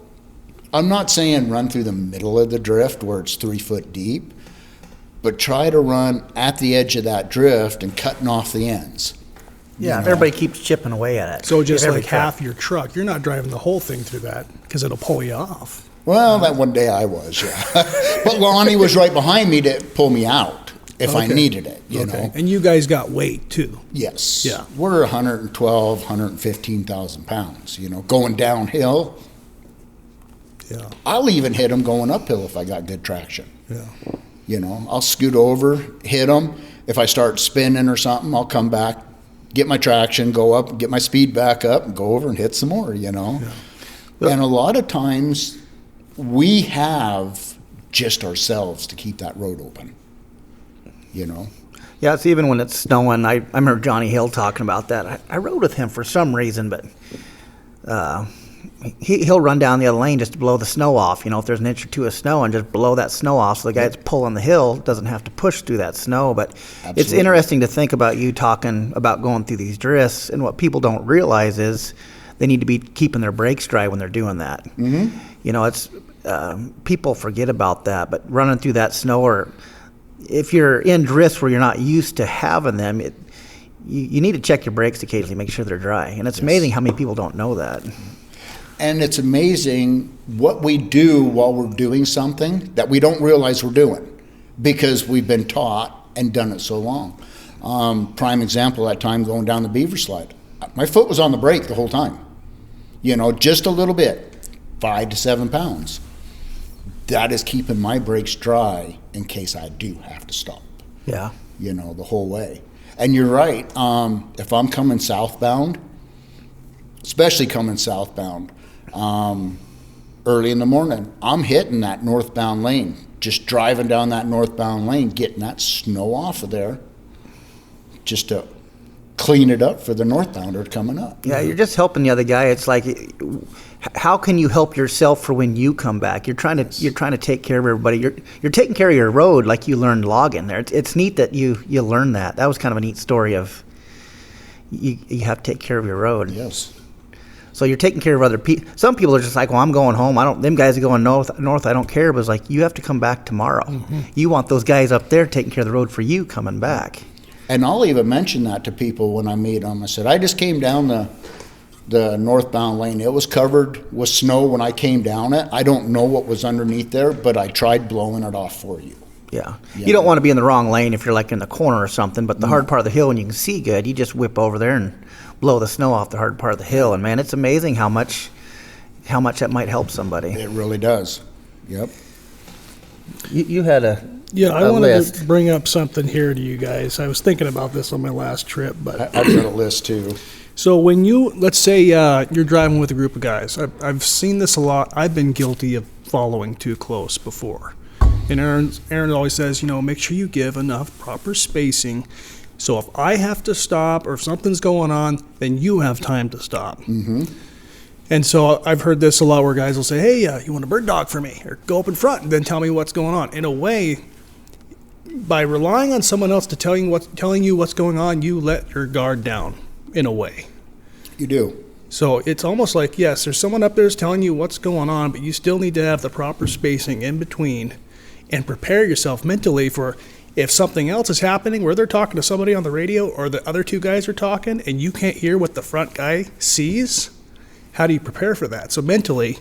I'm not saying run through the middle of the drift where it's 3 foot deep, but try to run at the edge of that drift and cutting off the ends.
Yeah, everybody keeps chipping away at it.
So just like half your truck, you're not driving the whole thing through that because it'll pull you off.
Well, that one day I was, yeah. But Lonnie was right behind me to pull me out if I needed it, you know.
And you guys got weight too.
Yes.
Yeah.
We're 112, 115,000 pounds, going downhill.
Yeah.
I'll even hit them going uphill if I got good traction.
Yeah.
I'll scoot over, hit them. If I start spinning or something, I'll come back, get my traction, go up, get my speed back up, and go over and hit some more, Yeah. And a lot of times we have just ourselves to keep that road open,
Yeah, it's even when it's snowing. I remember Johnny Hill talking about that. I rode with him for some reason, but he'll run down the other lane just to blow the snow off. If there's an inch or two of snow, and just blow that snow off so the guy that's pulling the hill doesn't have to push through that snow. But
Absolutely. It's
interesting to think about you talking about going through these drifts, and what people don't realize is they need to be keeping their brakes dry when they're doing that.
Mm-hmm.
It's people forget about that, but running through that snow, or if you're in drifts where you're not used to having them, you need to check your brakes occasionally, make sure they're dry. And it's amazing how many people don't know that.
And it's amazing what we do while we're doing something that we don't realize we're doing because we've been taught and done it so long. Prime example, that time going down the Beaver Slide. My foot was on the brake the whole time. Just a little bit, 5 to 7 pounds. That is keeping my brakes dry in case I do have to stop.
Yeah.
The whole way. And you're right. If I'm coming southbound, especially coming southbound, early in the morning, I'm hitting that northbound lane, just driving down that northbound lane, getting that snow off of there just to clean it up for the northbounder coming up.
Yeah, you're just helping the other guy. It's like, how can you help yourself for when you come back? You're trying to take care of everybody. You're taking care of your road like you learned logging there. It's neat that you learned that. That was kind of a neat story of you have to take care of your road.
Yes.
So you're taking care of other people. Some people are just like, well, I'm going home. Them guys are going north. I don't care. But it's like, you have to come back tomorrow. Mm-hmm. You want those guys up there taking care of the road for you coming back.
And I'll even mention that to people when I meet them. I said, I just came down the northbound lane. It was covered with snow when I came down it. I don't know what was underneath there, but I tried blowing it off for you.
Yeah. You don't want to be in the wrong lane if you're like in the corner or something, but the hard part of the hill and you can see good, you just whip over there and blow the snow off the hard part of the hill. And man, it's amazing how much that might help somebody.
It really does. Yep.
You had a
I wanted
list.
to bring up something here to you guys. I was thinking about this on my last trip, but
I've got a list too.
So when let's say you're driving with a group of guys. I've seen this a lot. I've been guilty of following too close before. And Aaron always says, make sure you give enough proper spacing. So if I have to stop or if something's going on, then you have time to stop.
Mm-hmm.
And so I've heard this a lot where guys will say, hey, you want a bird dog for me? Or go up in front and then tell me what's going on. In a way, by relying on someone else to telling you what's going on, you let your guard down, in a way.
You do.
So it's almost like, yes, there's someone up there who's telling you what's going on, but you still need to have the proper spacing in between and prepare yourself mentally for if something else is happening where they're talking to somebody on the radio or the other two guys are talking and you can't hear what the front guy sees. How do you prepare for that? So mentally,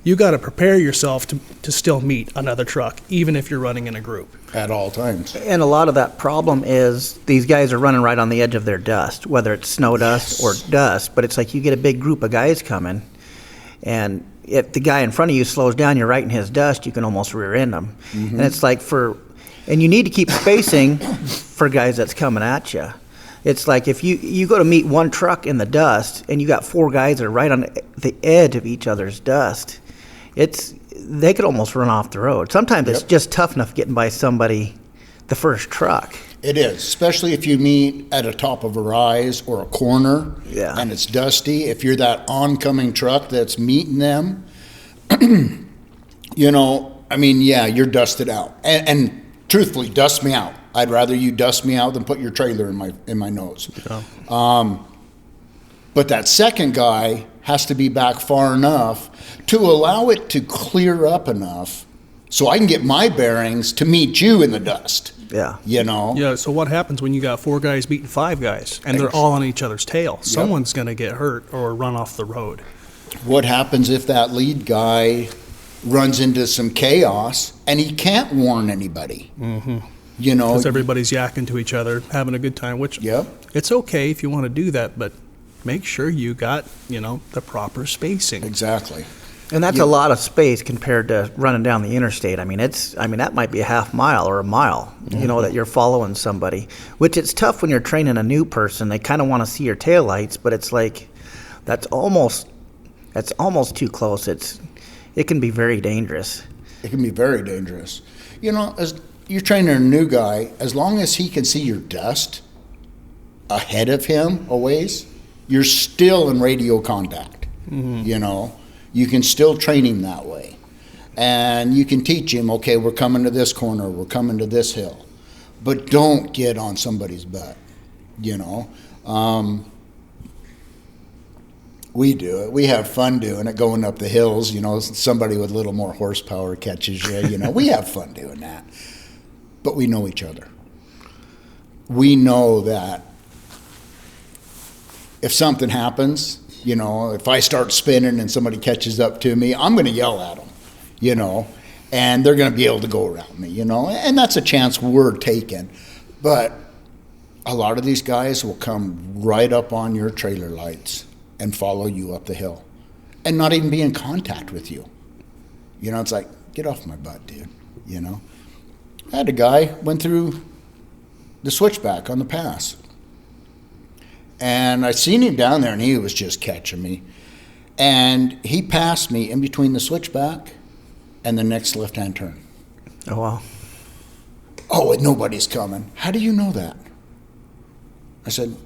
you got to prepare yourself to still meet another truck, even if you're running in a group.
At all times.
And a lot of that problem is these guys are running right on the edge of their dust, whether it's snow dust or dust. But it's like you get a big group of guys coming, and if the guy in front of you slows down, you're right in his dust, you can almost rear end him. Mm-hmm. And it's like and you need to keep spacing for guys that's coming at you. It's like if you go to meet one truck in the dust and you got four guys that are right on the edge of each other's dust, they could almost run off the road. Sometimes it's just tough enough getting by somebody, the first truck.
It is, especially if you meet at a top of a rise or a corner and it's dusty. If you're that oncoming truck that's meeting them, you're dusted out. And truthfully, dust me out. I'd rather you dust me out than put your trailer in my nose. Yeah. But that second guy has to be back far enough to allow it to clear up enough so I can get my bearings to meet you in the dust.
Yeah.
Yeah, so what happens when you got four guys beating five guys and they're all on each other's tail? Yep. Someone's going to get hurt or run off the road.
What happens if that lead guy runs into some chaos and he can't warn anybody?
Mm-hmm. Because everybody's yakking to each other, having a good time, which it's okay if you want to do that, but make sure you got, the proper spacing.
Exactly.
And that's a lot of space compared to running down the interstate. That might be a half mile or a mile, that you're following somebody, which it's tough when you're training a new person. They kind of want to see your taillights, but it's like, that's almost too close. It can be very dangerous.
It can be very dangerous. As you're training a new guy, as long as he can see your dust ahead of him a ways, you're still in radio contact. Mm-hmm. You can still train him that way. And you can teach him, okay, we're coming to this corner, we're coming to this hill. But don't get on somebody's butt, We do it. We have fun doing it, going up the hills. Somebody with a little more horsepower catches you. We have fun doing that. But we know each other. We know that if something happens, if I start spinning and somebody catches up to me, I'm going to yell at them, and they're going to be able to go around me, and that's a chance we're taking. But a lot of these guys will come right up on your trailer lights and follow you up the hill and not even be in contact with you. It's like, get off my butt, dude, I had a guy went through the switchback on the pass. And I seen him down there, and he was just catching me. And he passed me in between the switchback and the next left-hand turn.
Oh, wow.
Oh, and nobody's coming. How do you know that? I said,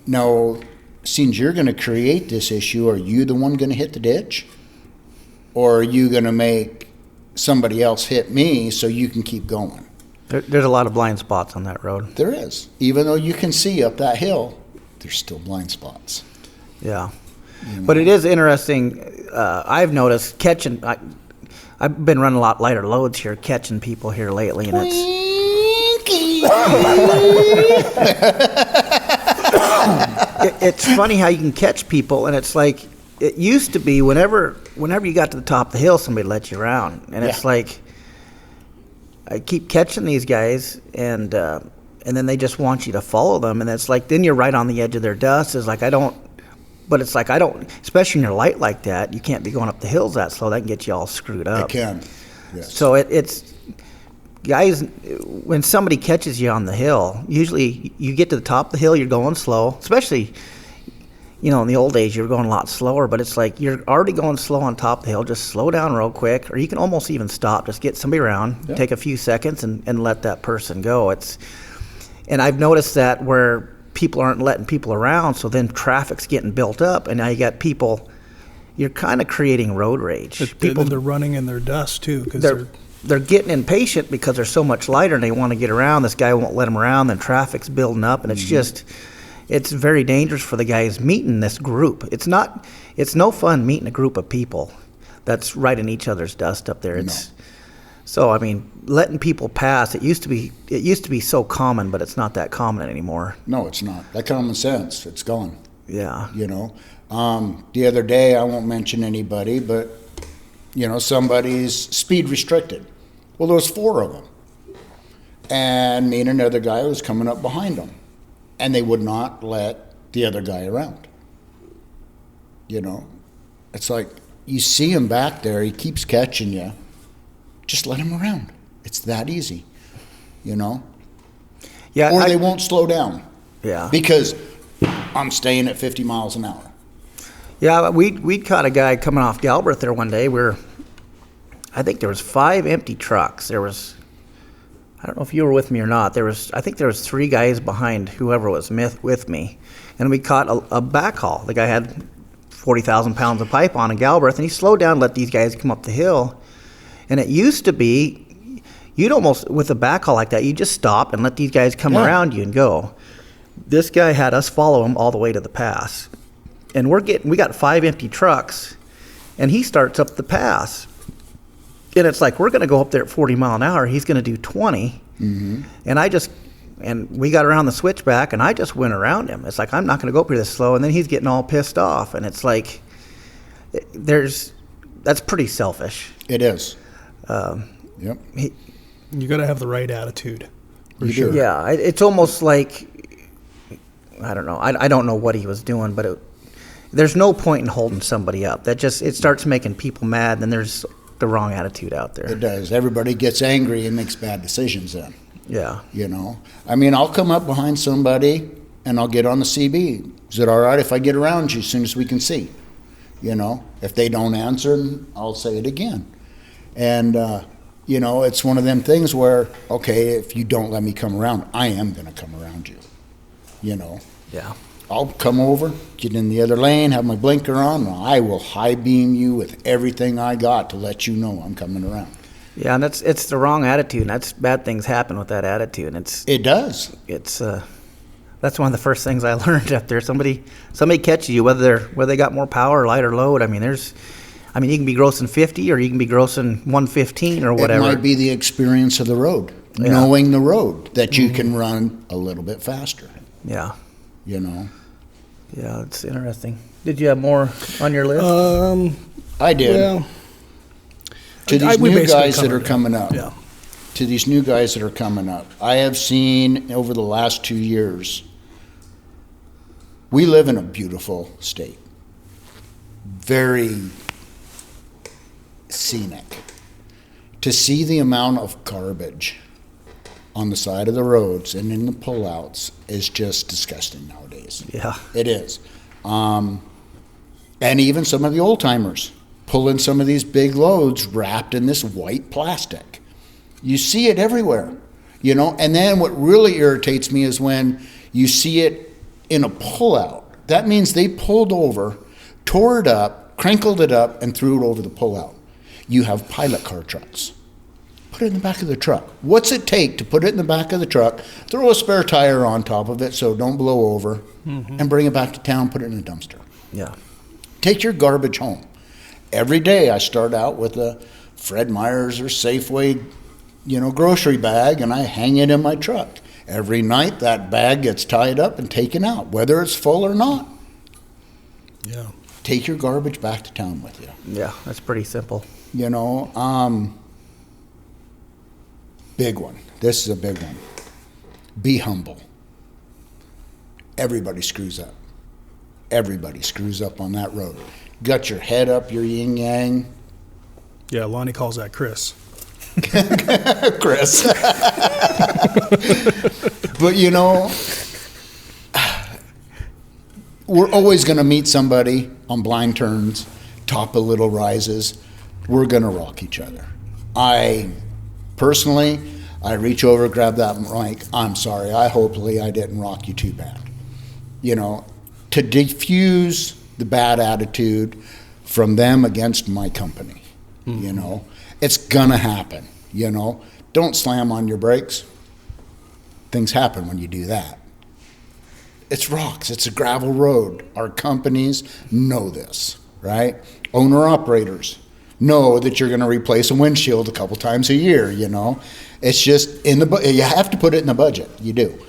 no, since you're going to create this issue, are you the one going to hit the ditch? Or are you going to make somebody else hit me so you can keep going?
There's a lot of blind spots on that road.
There is. Even though you can see up that hill, there's still blind spots.
Yeah. But it is interesting. I've noticed catching. I've been running a lot lighter loads here, catching people here lately, and it's funny how you can catch people, and it's like it used to be. Whenever you got to the top of the hill, somebody let you around, and it's like I keep catching these guys, and then they just want you to follow them, and it's like then you're right on the edge of their dust. It's like I don't. But it's like I don't, especially when you're light like that, you can't be going up the hills that slow. That can get you all screwed up.
It can, yes.
So it's, guys, when somebody catches you on the hill, usually you get to the top of the hill, you're going slow. Especially, in the old days, you were going a lot slower. But it's like you're already going slow on top of the hill. Just slow down real quick. Or you can almost even stop. Just get somebody around, take a few seconds, and let that person go. And I've noticed that where people aren't letting people around, so then traffic's getting built up, and now you got people. You're kind of creating road rage.
People, they're running in their dust too, because
they're getting impatient because they're so much lighter, and they want to get around. This guy won't let them around. Then traffic's building up, and it's very dangerous for the guys meeting this group. It's no fun meeting a group of people that's right in each other's dust up there. So, I mean, letting people pass, it used to be so common, but it's not that common anymore.
No, it's not. That common sense, it's gone.
Yeah.
The other day, I won't mention anybody, but, somebody's speed restricted. Well, there was 4 of them. And me and another guy was coming up behind them. And they would not let the other guy around. It's like, you see him back there, he keeps catching you. Just let him around. It's that easy, Yeah. Or they won't slow down.
Yeah.
Because I'm staying at 50 miles an hour.
Yeah, we caught a guy coming off Galbraith there one day where I think there was 5 empty trucks. I don't know if you were with me or not. I think there was 3 guys behind whoever was with me, and we caught a backhaul. The guy had 40,000 pounds of pipe on in Galbraith, and he slowed down and let these guys come up the hill. And it used to be, you'd almost, with a backhaul like that, you just stop and let these guys come around you and go. This guy had us follow him all the way to the pass. And we got 5 empty trucks, and he starts up the pass. And it's like, we're going to go up there at 40 mile an hour. He's going to do 20. Mm-hmm. And we got around the switchback, and I just went around him. It's like, I'm not going to go up here this slow. And then he's getting all pissed off. And it's like, that's pretty selfish.
It is.
Yep. You got to have the right attitude. For
you
sure.
do.
Yeah, it's almost like, I don't know. I don't know what he was doing, but there's no point in holding somebody up. It starts making people mad, and then there's the wrong attitude out there.
It does. Everybody gets angry and makes bad decisions then.
Yeah.
I mean, I'll come up behind somebody, and I'll get on the CB. Is it all right if I get around you as soon as we can see? If they don't answer, I'll say it again. And, it's one of them things where, okay, if you don't let me come around, I am going to come around you,
Yeah.
I'll come over, get in the other lane, have my blinker on, and I will high beam you with everything I got to let you know I'm coming around.
Yeah, and it's the wrong attitude, and bad things happen with that attitude. And
it does.
That's one of the first things I learned up there. Somebody catches you, whether they got more power or lighter load. I mean, you can be grossing 50 or you can be grossing 115 or whatever.
It might be the experience of the road, knowing the road, that you can run a little bit faster.
Yeah.
Yeah,
it's interesting. Did you have more on your list?
I did.
Well,
to these new guys that are coming up.
Yeah.
To these new guys that are coming up, I have seen over the last 2 years, we live in a beautiful state. Very scenic. To see the amount of garbage on the side of the roads and in the pullouts is just disgusting nowadays.
Yeah.
It is. And even some of the old timers pulling some of these big loads wrapped in this white plastic. You see it everywhere, and then what really irritates me is when you see it in a pullout. That means they pulled over, tore it up, crinkled it up, and threw it over the pullout. You have pilot car trucks. Put put it in the back of the truck. What's it take to put it in the back of the truck, throw a spare tire on top of it so it don't blow over, and bring it back to town, put it in a dumpster?
Yeah.
Take your garbage home. Every day I start out with a Fred Meyer's or Safeway, grocery bag, and I hang it in my truck. Every night that bag gets tied up and taken out, whether it's full or not.
Yeah.
Take your garbage back to town with you.
Yeah, that's pretty simple.
Big one. This is a big one. Be humble. Everybody screws up. Everybody screws up on that road. Got your head up, your yin yang.
Yeah, Lonnie calls that Chris.
Chris. But we're always going to meet somebody on blind turns, top of little rises. We're going to rock each other. I reach over, grab that mic. I'm sorry. Hopefully I didn't rock you too bad. To diffuse the bad attitude from them against my company. It's gonna happen. Don't slam on your brakes. Things happen when you do that. It's rocks. It's a gravel road. Our companies know this, right? Owner-operators know that you're going to replace a windshield a couple times a year, It's just you have to put it in the budget. You do.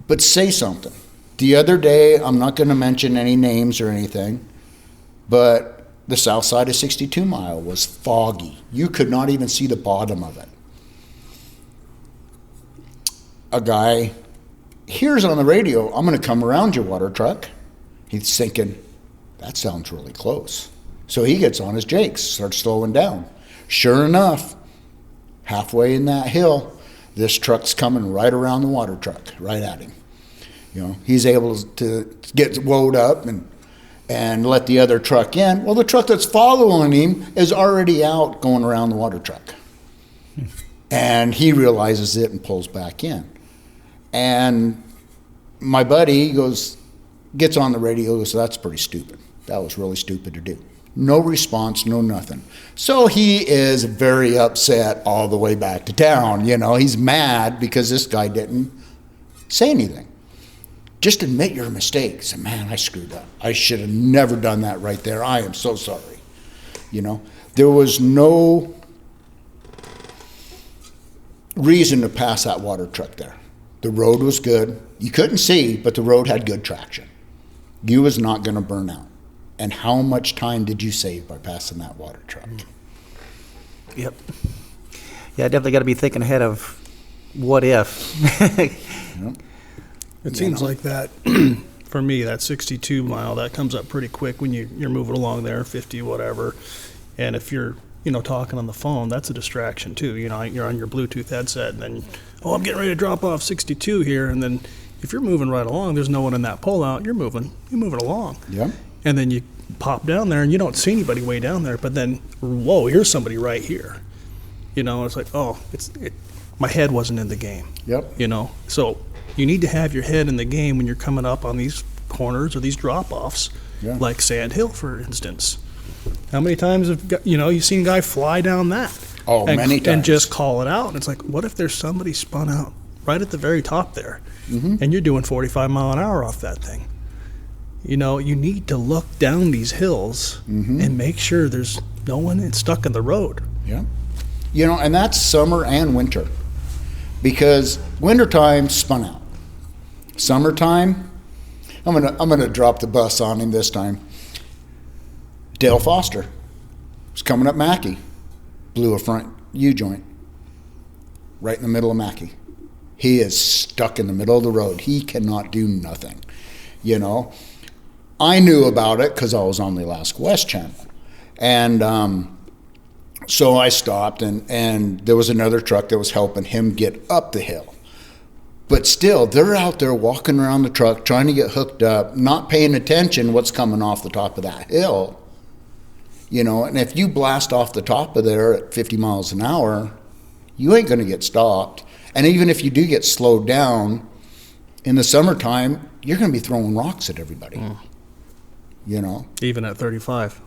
But say something. The other day, I'm not going to mention any names or anything, but the south side of 62 Mile was foggy. You could not even see the bottom of it. A guy hears on the radio, I'm going to come around your water truck. He's thinking, that sounds really close. So he gets on his jakes, starts slowing down. Sure enough, halfway in that hill, this truck's coming right around the water truck, right at him. He's able to get woed up and let the other truck in. Well, the truck that's following him is already out going around the water truck. And he realizes it and pulls back in. And my buddy gets on the radio, goes, that's pretty stupid. That was really stupid to do. No response, no nothing. So he is very upset all the way back to town. He's mad because this guy didn't say anything. Just admit your mistake. Say, man, I screwed up. I should have never done that right there. I am so sorry. There was no reason to pass that water truck there. The road was good. You couldn't see, but the road had good traction. You was not going to burn out. And how much time did you save by passing that water truck?
Yep. Yeah, definitely got to be thinking ahead of what if.
Yep.
It seems like that, for me, that 62 mile, that comes up pretty quick when you're moving along there, 50, whatever. And if you're, talking on the phone, that's a distraction too. You're on your Bluetooth headset and then, I'm getting ready to drop off 62 here. And then if you're moving right along, there's no one in that pullout, you're moving along.
Yeah.
And then you pop down there and you don't see anybody way down there, but then, whoa, here's somebody right here. It's like, my head wasn't in the game.
Yep.
So you need to have your head in the game when you're coming up on these corners or these drop-offs, like Sand Hill, for instance. How many times have you've seen a guy fly down that?
Oh, many times.
And just call it out. And it's like, what if there's somebody spun out right at the very top there, and you're doing 45 mile an hour off that thing? You need to look down these hills and make sure there's no one stuck in the road.
Yeah. And that's summer and winter, because wintertime spun out. Summertime, I'm gonna drop the bus on him this time. Dale Foster was coming up Mackey, blew a front U-joint right in the middle of Mackey. He is stuck in the middle of the road. He cannot do nothing. I knew about it because I was on the Alaska West Channel, and so I stopped, and there was another truck that was helping him get up the hill. But still, they're out there walking around the truck, trying to get hooked up, not paying attention what's coming off the top of that hill. And if you blast off the top of there at 50 miles an hour, you ain't going to get stopped. And even if you do get slowed down, in the summertime, you're going to be throwing rocks at everybody. Even at 35.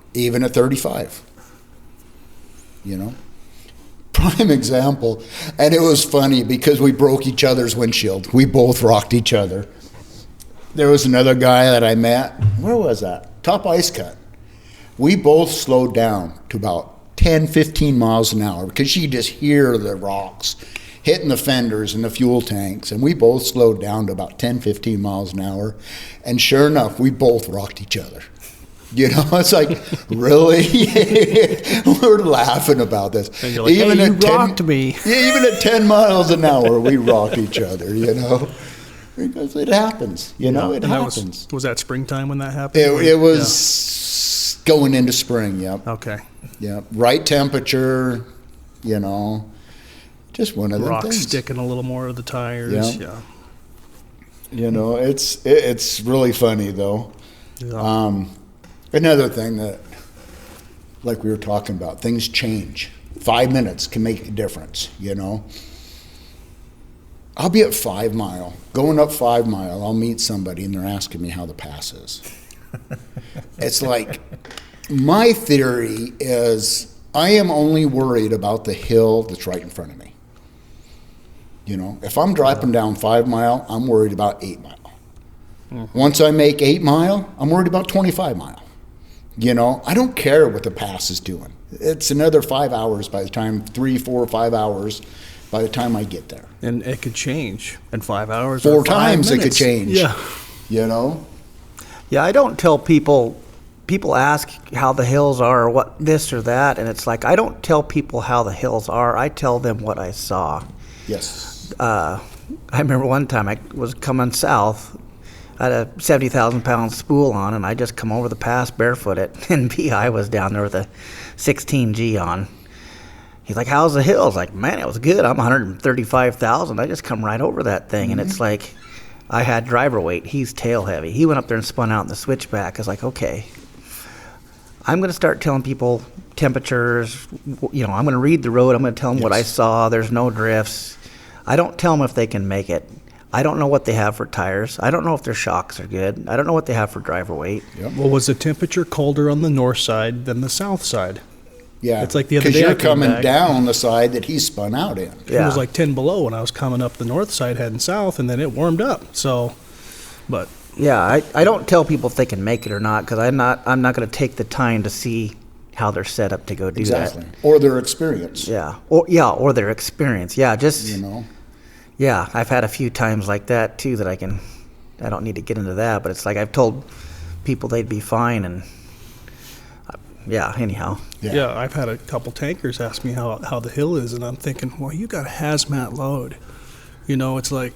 prime example. And it was funny because we broke each other's windshield. We both rocked each other. There was another guy that I met. Where was that? Top Ice Cut. We both slowed down to about 10, 15 miles an hour because you could just hear the rocks hitting the fenders and the fuel tanks. And we both slowed down to about 10, 15 miles an hour. And sure enough, we both rocked each other. You know, it's like, really? We're laughing about this.
And you're like, even hey, you rocked me.
Yeah, even at 10 miles an hour, we rock each other, you know? Because it happens, you know, it happens.
Was that springtime when that happened?
It was going into spring, yep.
Okay.
Yep, right temperature, you know, just one of the things.
Rocks sticking a little more of the tires, yeah.
You know, it's really funny, though.
Yeah.
Another thing that, like we were talking about, things change. 5 minutes can make a difference, you know. I'll be at 5 Mile, going up 5 Mile, I'll meet somebody and they're asking me how the pass is. It's like, my theory is I am only worried about the hill that's right in front of me. You know, if I'm dropping down 5 Mile, I'm worried about 8 Mile. Mm-hmm. Once I make 8 Mile, I'm worried about 25 Mile. You know, I don't care what the pass is doing. It's another 5 hours by the time, 3, 4, 5 hours by the time I get there.
And it could change in 5 hours.
4 times it could change.
Yeah.
You know?
Yeah, I don't tell people ask how the hills are or what this or that, and it's like I don't tell people how the hills are. I tell them what I saw.
Yes.
I remember one time I was coming south. I had a 70,000-pound spool on, and I just come over the pass barefooted, and B.I. was down there with a 16G on. He's like, how's the hill? I was like, man, it was good. I'm 135,000. I just come right over that thing, and it's like I had driver weight. He's tail heavy. He went up there and spun out in the switchback. I was like, okay, I'm going to start telling people temperatures. You know, I'm going to read the road. I'm going to tell them what I saw. There's no drifts. I don't tell them if they can make it. I don't know what they have for tires. I don't know if their shocks are good. I don't know what they have for driver weight.
Yep.
Well, was the temperature colder on the north side than the south side?
Yeah.
It's like the other day.
Because you're coming down the side that he spun out in.
Yeah. It was like 10 below when I was coming up the north side heading south, and then it warmed up. So, but.
Yeah, I don't tell people if they can make it or not because I'm not going to take the time to see how they're set up to go do that.
Or their experience.
Yeah. Or their experience. Yeah, just.
You know.
Yeah, I've had a few times like that too that I don't need to get into that, but it's like I've told people they'd be fine and anyhow.
Yeah, I've had a couple tankers ask me how the hill is, and I'm thinking, well, you got a hazmat load. You know, it's like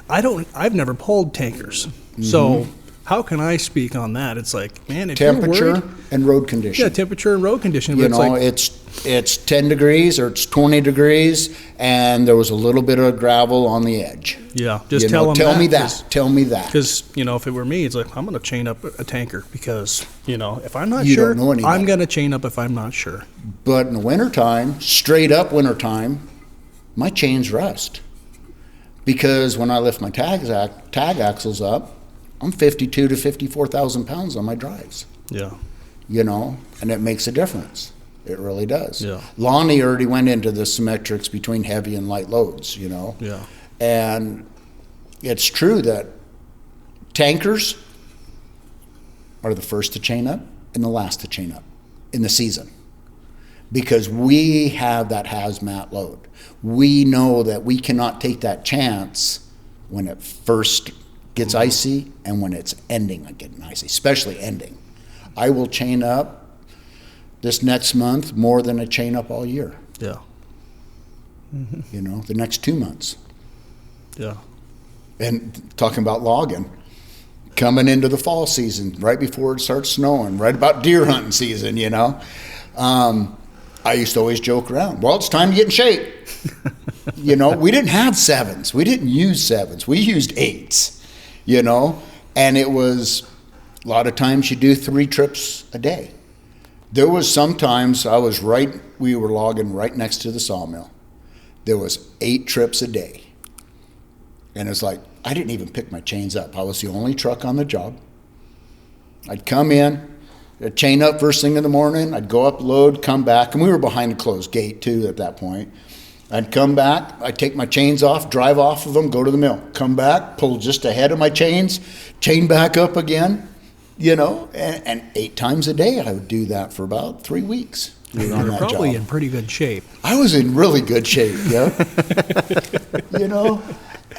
I've never pulled tankers. Mm-hmm. So how can I speak on that? It's like, man, if
temperature
you're worried,
and road condition.
Yeah, temperature and road condition.
You
but
know, it's 10 degrees or it's 20 degrees, and there was a little bit of gravel on the edge.
Yeah, just tell
me that. Tell me that.
Because, you know, if it were me, it's like, I'm going to chain up a tanker because, you know, if I'm not
You
sure,
don't know anything.
I'm going to chain up if I'm not sure.
But in the wintertime, straight up wintertime, my chains rust. Because when I lift my tag axles up, I'm 52 to 54,000 pounds on my drives.
Yeah.
You know, and it makes a difference. It really does.
Yeah.
Lonnie already went into the symmetrics between heavy and light loads, you know.
Yeah.
And it's true that tankers are the first to chain up and the last to chain up in the season. Because we have that hazmat load. We know that we cannot take that chance when it first gets icy and when it's ending on getting icy, especially ending. I will chain up this next month more than I chain up all year.
Yeah.
Mm-hmm.
You know, the next 2 months.
Yeah.
And talking about logging, coming into the fall season, right before it starts snowing, right about deer hunting season, you know. I used to always joke around, well, it's time to get in shape. You know, we didn't have 7s. We didn't use 7s. We used 8s. You know, and it was a lot of times you do 3 trips a day. There was sometimes we were logging right next to the sawmill. There was 8 trips a day. And it's like, I didn't even pick my chains up. I was the only truck on the job. I'd come in, I'd chain up first thing in the morning. I'd go up, load, come back. And we were behind a closed gate, too, at that point. I'd come back. I'd take my chains off, drive off of them, go to the mill. Come back, pull just ahead of my chains, chain back up again, and 8 times a day I would do that for about 3 weeks.
You were probably in pretty good shape.
I was in really good shape, yeah.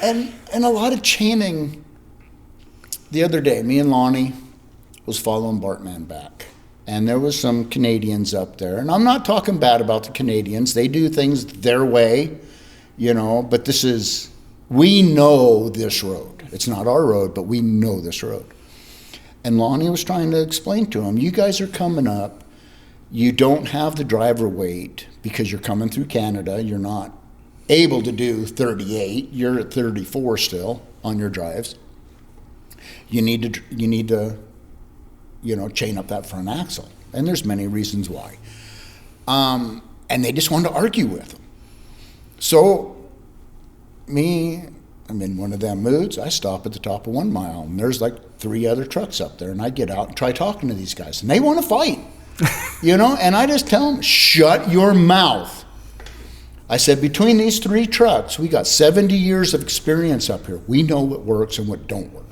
And a lot of chaining. The other day, me and Lonnie was following Bartman back. And there was some Canadians up there. And I'm not talking bad about the Canadians. They do things their way, but we know this road. It's not our road, but we know this road. And Lonnie was trying to explain to him, you guys are coming up. You don't have the driver weight because you're coming through Canada. You're not able to do 38. You're at 34 still on your drives. You need to chain up that front axle. And there's many reasons why. And they just wanted to argue with him. So I'm in one of them moods. I stop at the top of 1 mile, and there's like 3 other trucks up there, and I get out and try talking to these guys, and they want to fight. And I just tell them, shut your mouth. I said, between these 3 trucks, we got 70 years of experience up here. We know what works and what don't work.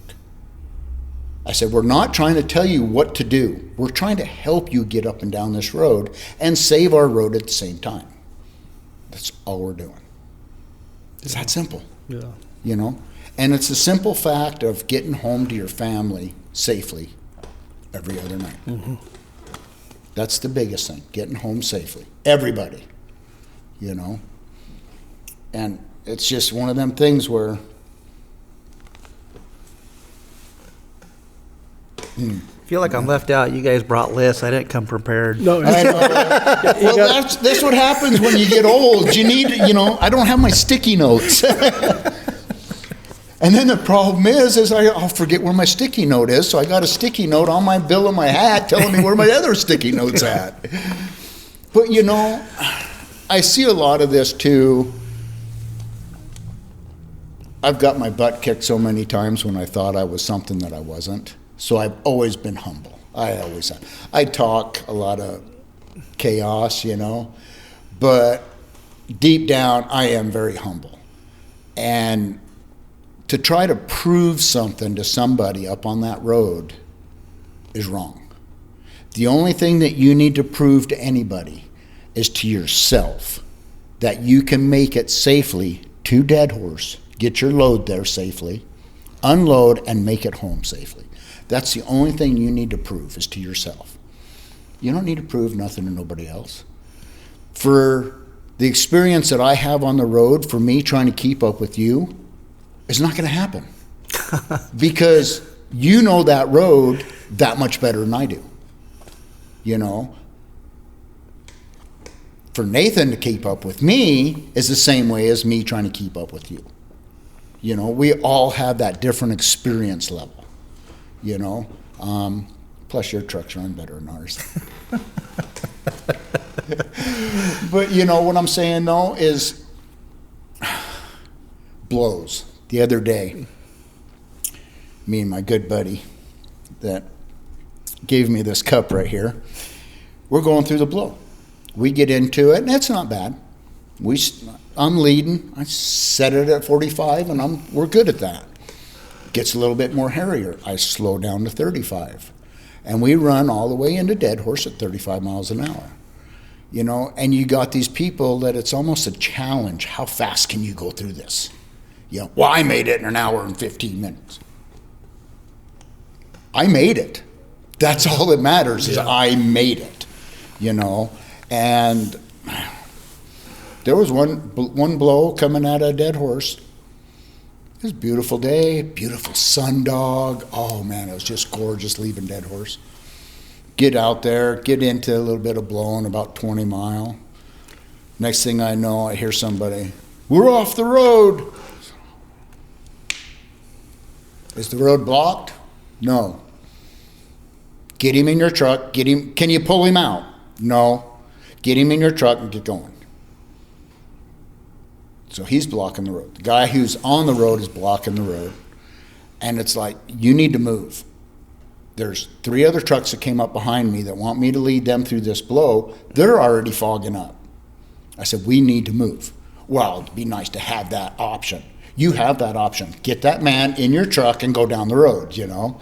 I said, we're not trying to tell you what to do. We're trying to help you get up and down this road and save our road at the same time. That's all we're doing. It's that simple.
Yeah.
And it's the simple fact of getting home to your family safely every other night.
Mm-hmm.
That's the biggest thing, getting home safely. Everybody, And it's just one of them things where
I feel like I'm left out. You guys brought lists. I didn't come prepared.
No,
I know. Well, that's what happens when you get old. You need, I don't have my sticky notes. And then the problem is I'll forget where my sticky note is, so I got a sticky note on my bill of my hat telling me where my other sticky note's at. But, I see a lot of this, too. I've got my butt kicked so many times when I thought I was something that I wasn't. So I've always been humble. I always have. I talk a lot of chaos, but deep down, I am very humble. And to try to prove something to somebody up on that road is wrong. The only thing that you need to prove to anybody is to yourself that you can make it safely to Dead Horse, get your load there safely, unload, and make it home safely. That's the only thing you need to prove is to yourself. You don't need to prove nothing to nobody else. For the experience that I have on the road, for me trying to keep up with you, it's not going to happen because you know that road that much better than I do. For Nathan to keep up with me is the same way as me trying to keep up with you. We all have that different experience level. Plus your trucks run better than ours. But what I'm saying though is blows. The other day, me and my good buddy that gave me this cup right here, we're going through the blow. We get into it, and it's not bad. I'm leading. I set it at 45, and we're good at that. Gets a little bit more hairier. I slow down to 35. And we run all the way into Dead Horse at 35 miles an hour. And you got these people that it's almost a challenge. How fast can you go through this? Well, I made it in an hour and 15 minutes. I made it. That's all that matters is I made it, And there was one blow coming out of Dead Horse. It was a beautiful day, beautiful sun dog. Oh, man, it was just gorgeous leaving Dead Horse. Get out there, get into a little bit of blowing, about 20 mile. Next thing I know, I hear somebody, we're off the road. Is the road blocked? No. Get him in your truck. Can you pull him out? No. Get him in your truck and get going. So he's blocking the road. The guy who's on the road is blocking the road. And it's like, you need to move. there's 3 other trucks that came up behind me that want me to lead them through this blow. They're already fogging up. I said, we need to move. Well, it'd be nice to have that option. You have that option. Get that man in your truck and go down the road, you know.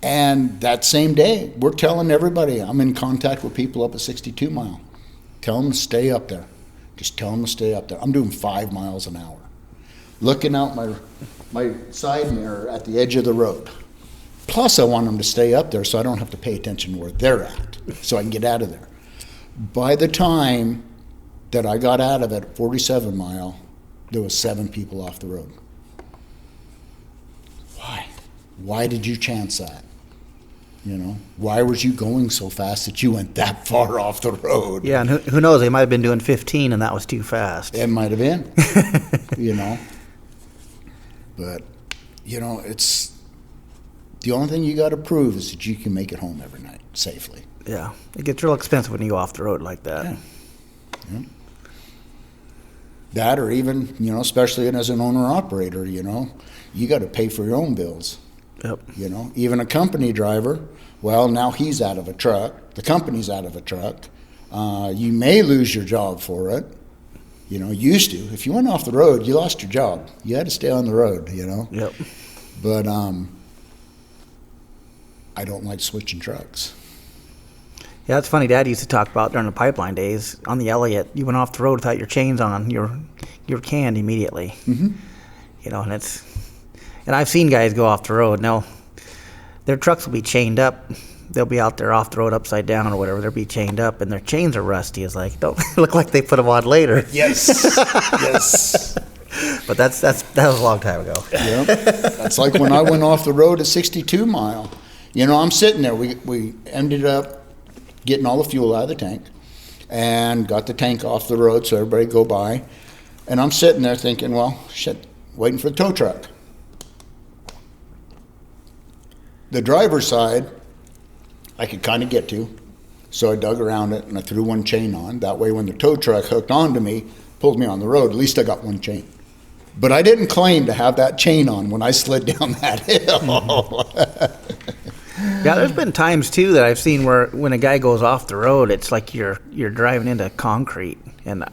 And that same day, we're telling everybody, I'm in contact with people up at 62 Mile. Tell them to stay up there. Just tell them to stay up there. I'm doing 5 miles an hour. Looking out my side mirror at the edge of the road. Plus, I want them to stay up there so I don't have to pay attention where they're at, so I can get out of there. By the time that I got out of it at 47 Mile, there was 7 people off the road. Why? Why did you chance that? You know, why was you going so fast that you went that far off the road?
Yeah, and who knows? They might have been doing 15 and that was too fast.
It might have been, you know. But, you know, it's the only thing you got to prove is that you can make it home every night safely.
Yeah, it gets real expensive when you go off the road like that.
Yeah. Yeah. That, or even, you know, especially as an owner-operator, you know, you got to pay for your own bills.
Yep.
You know, even a company driver, well, now he's out of a truck. The company's out of a truck. You may lose your job for it. You know, used to. If you went off the road, you lost your job. You had to stay on the road, you know.
Yep.
But I don't like switching trucks.
Yeah, it's funny. Dad used to talk about during the pipeline days on the Elliott. You went off the road without your chains on, you're canned immediately.
Mm-hmm.
You know, and I've seen guys go off the road. Now, their trucks will be chained up. They'll be out there off the road upside down or whatever. They'll be chained up, and their chains are rusty. It's like, don't look like they put them on later.
Yes. Yes.
But that was a long time ago.
Yeah. That's like when I went off the road at 62 Mile. You know, I'm sitting there. We ended up getting all the fuel out of the tank and got the tank off the road so everybody go by. And I'm sitting there thinking, well, shit, waiting for the tow truck. The driver's side, I could kind of get to, so I dug around it and I threw one chain on. That way when the tow truck hooked onto me, pulled me on the road, at least I got one chain. But I didn't claim to have that chain on when I slid down that hill.
Yeah, there's been times too that I've seen where when a guy goes off the road, it's like you're driving into concrete, and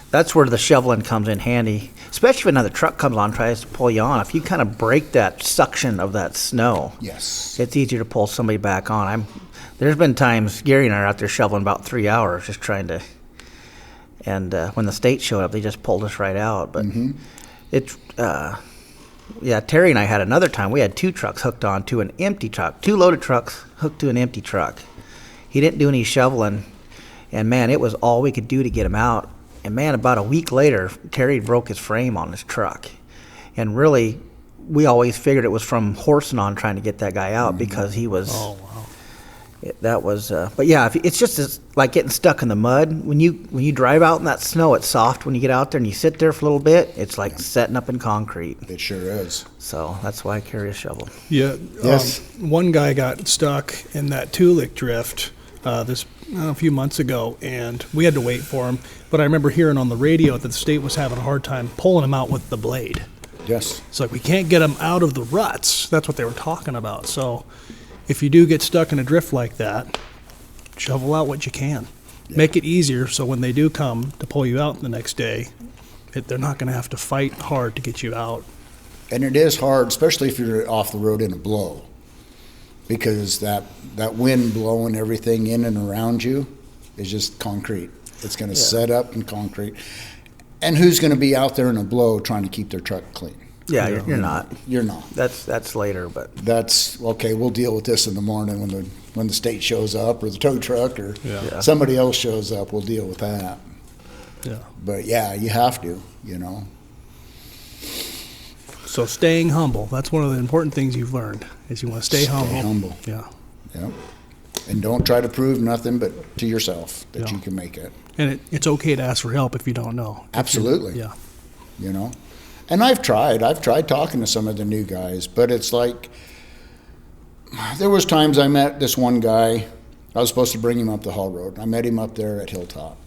that's where the shoveling comes in handy. Especially if another truck comes on and tries to pull you on. If you kind of break that suction of that snow,
Yes.
it's easier to pull somebody back on. There's been times Gary and I are out there shoveling about 3 hours just trying to. And when the state showed up, they just pulled us right out. But yeah, Terry and I had another time. We had 2 trucks hooked on to an empty truck, 2 loaded trucks hooked to an empty truck. He didn't do any shoveling, and man, it was all we could do to get him out. And man, about a week later, Terry broke his frame on his truck. And really, we always figured it was from horsing on trying to get that guy out because he was.
Oh, wow.
That was, but yeah, it's just like getting stuck in the mud. When you drive out in that snow, it's soft. When you get out there and you sit there for a little bit, it's like setting up in concrete.
It sure is.
So that's why I carry a shovel.
Yeah.
Yes.
One guy got stuck in that Tulik drift a few months ago, and we had to wait for him. But I remember hearing on the radio that the state was having a hard time pulling him out with the blade.
Yes.
It's like we can't get him out of the ruts. That's what they were talking about. So if you do get stuck in a drift like that, shovel out what you can. Yeah. Make it easier so when they do come to pull you out the next day, they're not going to have to fight hard to get you out.
And it is hard, especially if you're off the road in a blow, because that wind blowing everything in and around you is just concrete. It's going to set up in concrete. And who's going to be out there in a blow trying to keep their truck clean?
Yeah, you're not.
You're not.
That's later, but
That's okay. We'll deal with this in the morning when the state shows up or the tow truck or
Yeah.
somebody else shows up. We'll deal with that.
Yeah.
But yeah, you have to. You know.
So staying humble, that's one of the important things you've learned, is you want to stay humble. Yeah.
Yeah. And don't try to prove nothing but to yourself that
Yeah.
you can make it.
And it's okay to ask for help if you don't know.
Absolutely.
Yeah.
You know. And I've tried talking to some of the new guys, but it's like, there was times I met this one guy. I was supposed to bring him up the Hall Road. I met him up there at Hilltop.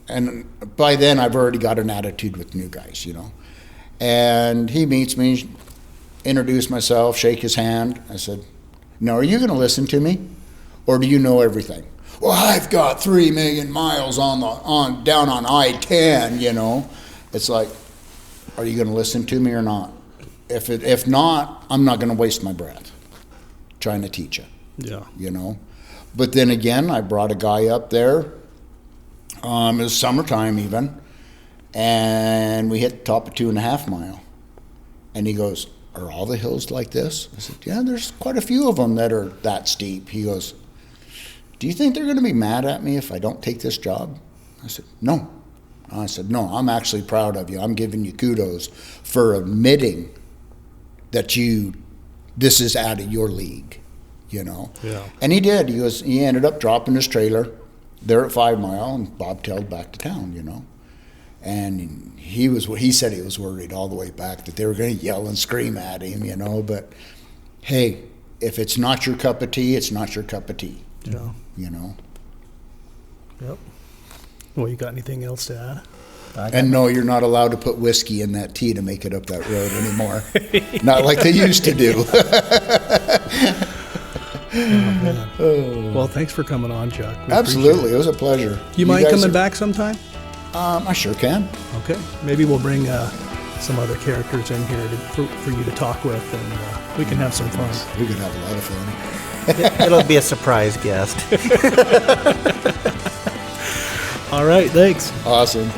And by then I've already got an attitude with new guys, you know. And he meets me, introduced myself, shake his hand. I said, Now, are you going to listen to me, or do you know everything? Well, I've got 3 million miles down on I-10. You know, it's like, are you going to listen to me or not? If not, I'm not going to waste my breath trying to teach you.
Yeah.
You know, but then again, I brought a guy up there. It was summertime even, and we hit the top of 2.5 mile, and he goes, "Are all the hills like this?" I said, "Yeah, there's quite a few of them that are that steep." He goes, "Do you think they're going to be mad at me if I don't take this job?" I said, "No." I said, "No, I'm actually proud of you. I'm giving you kudos for admitting that this is out of your league, you know."
Yeah.
And he did. He ended up dropping his trailer there at 5 Mile and bobtailed back to town, you know. And he said he was worried all the way back that they were going to yell and scream at him, you know. But hey, if it's not your cup of tea, it's not your cup of tea.
Yeah.
You know.
Yep. Well, you got anything else to add?
And no, you're not allowed to put whiskey in that tea to make it up that road anymore. Not like they used to do.
Well, thanks for coming on, Chuck. We
Absolutely, it was a pleasure.
You mind
guys
coming back sometime?
I sure can.
Okay. Maybe we'll bring some other characters in here for you to talk with, and we can have some fun.
We could have a lot of fun.
It'll be a surprise guest.
All right, thanks.
Awesome.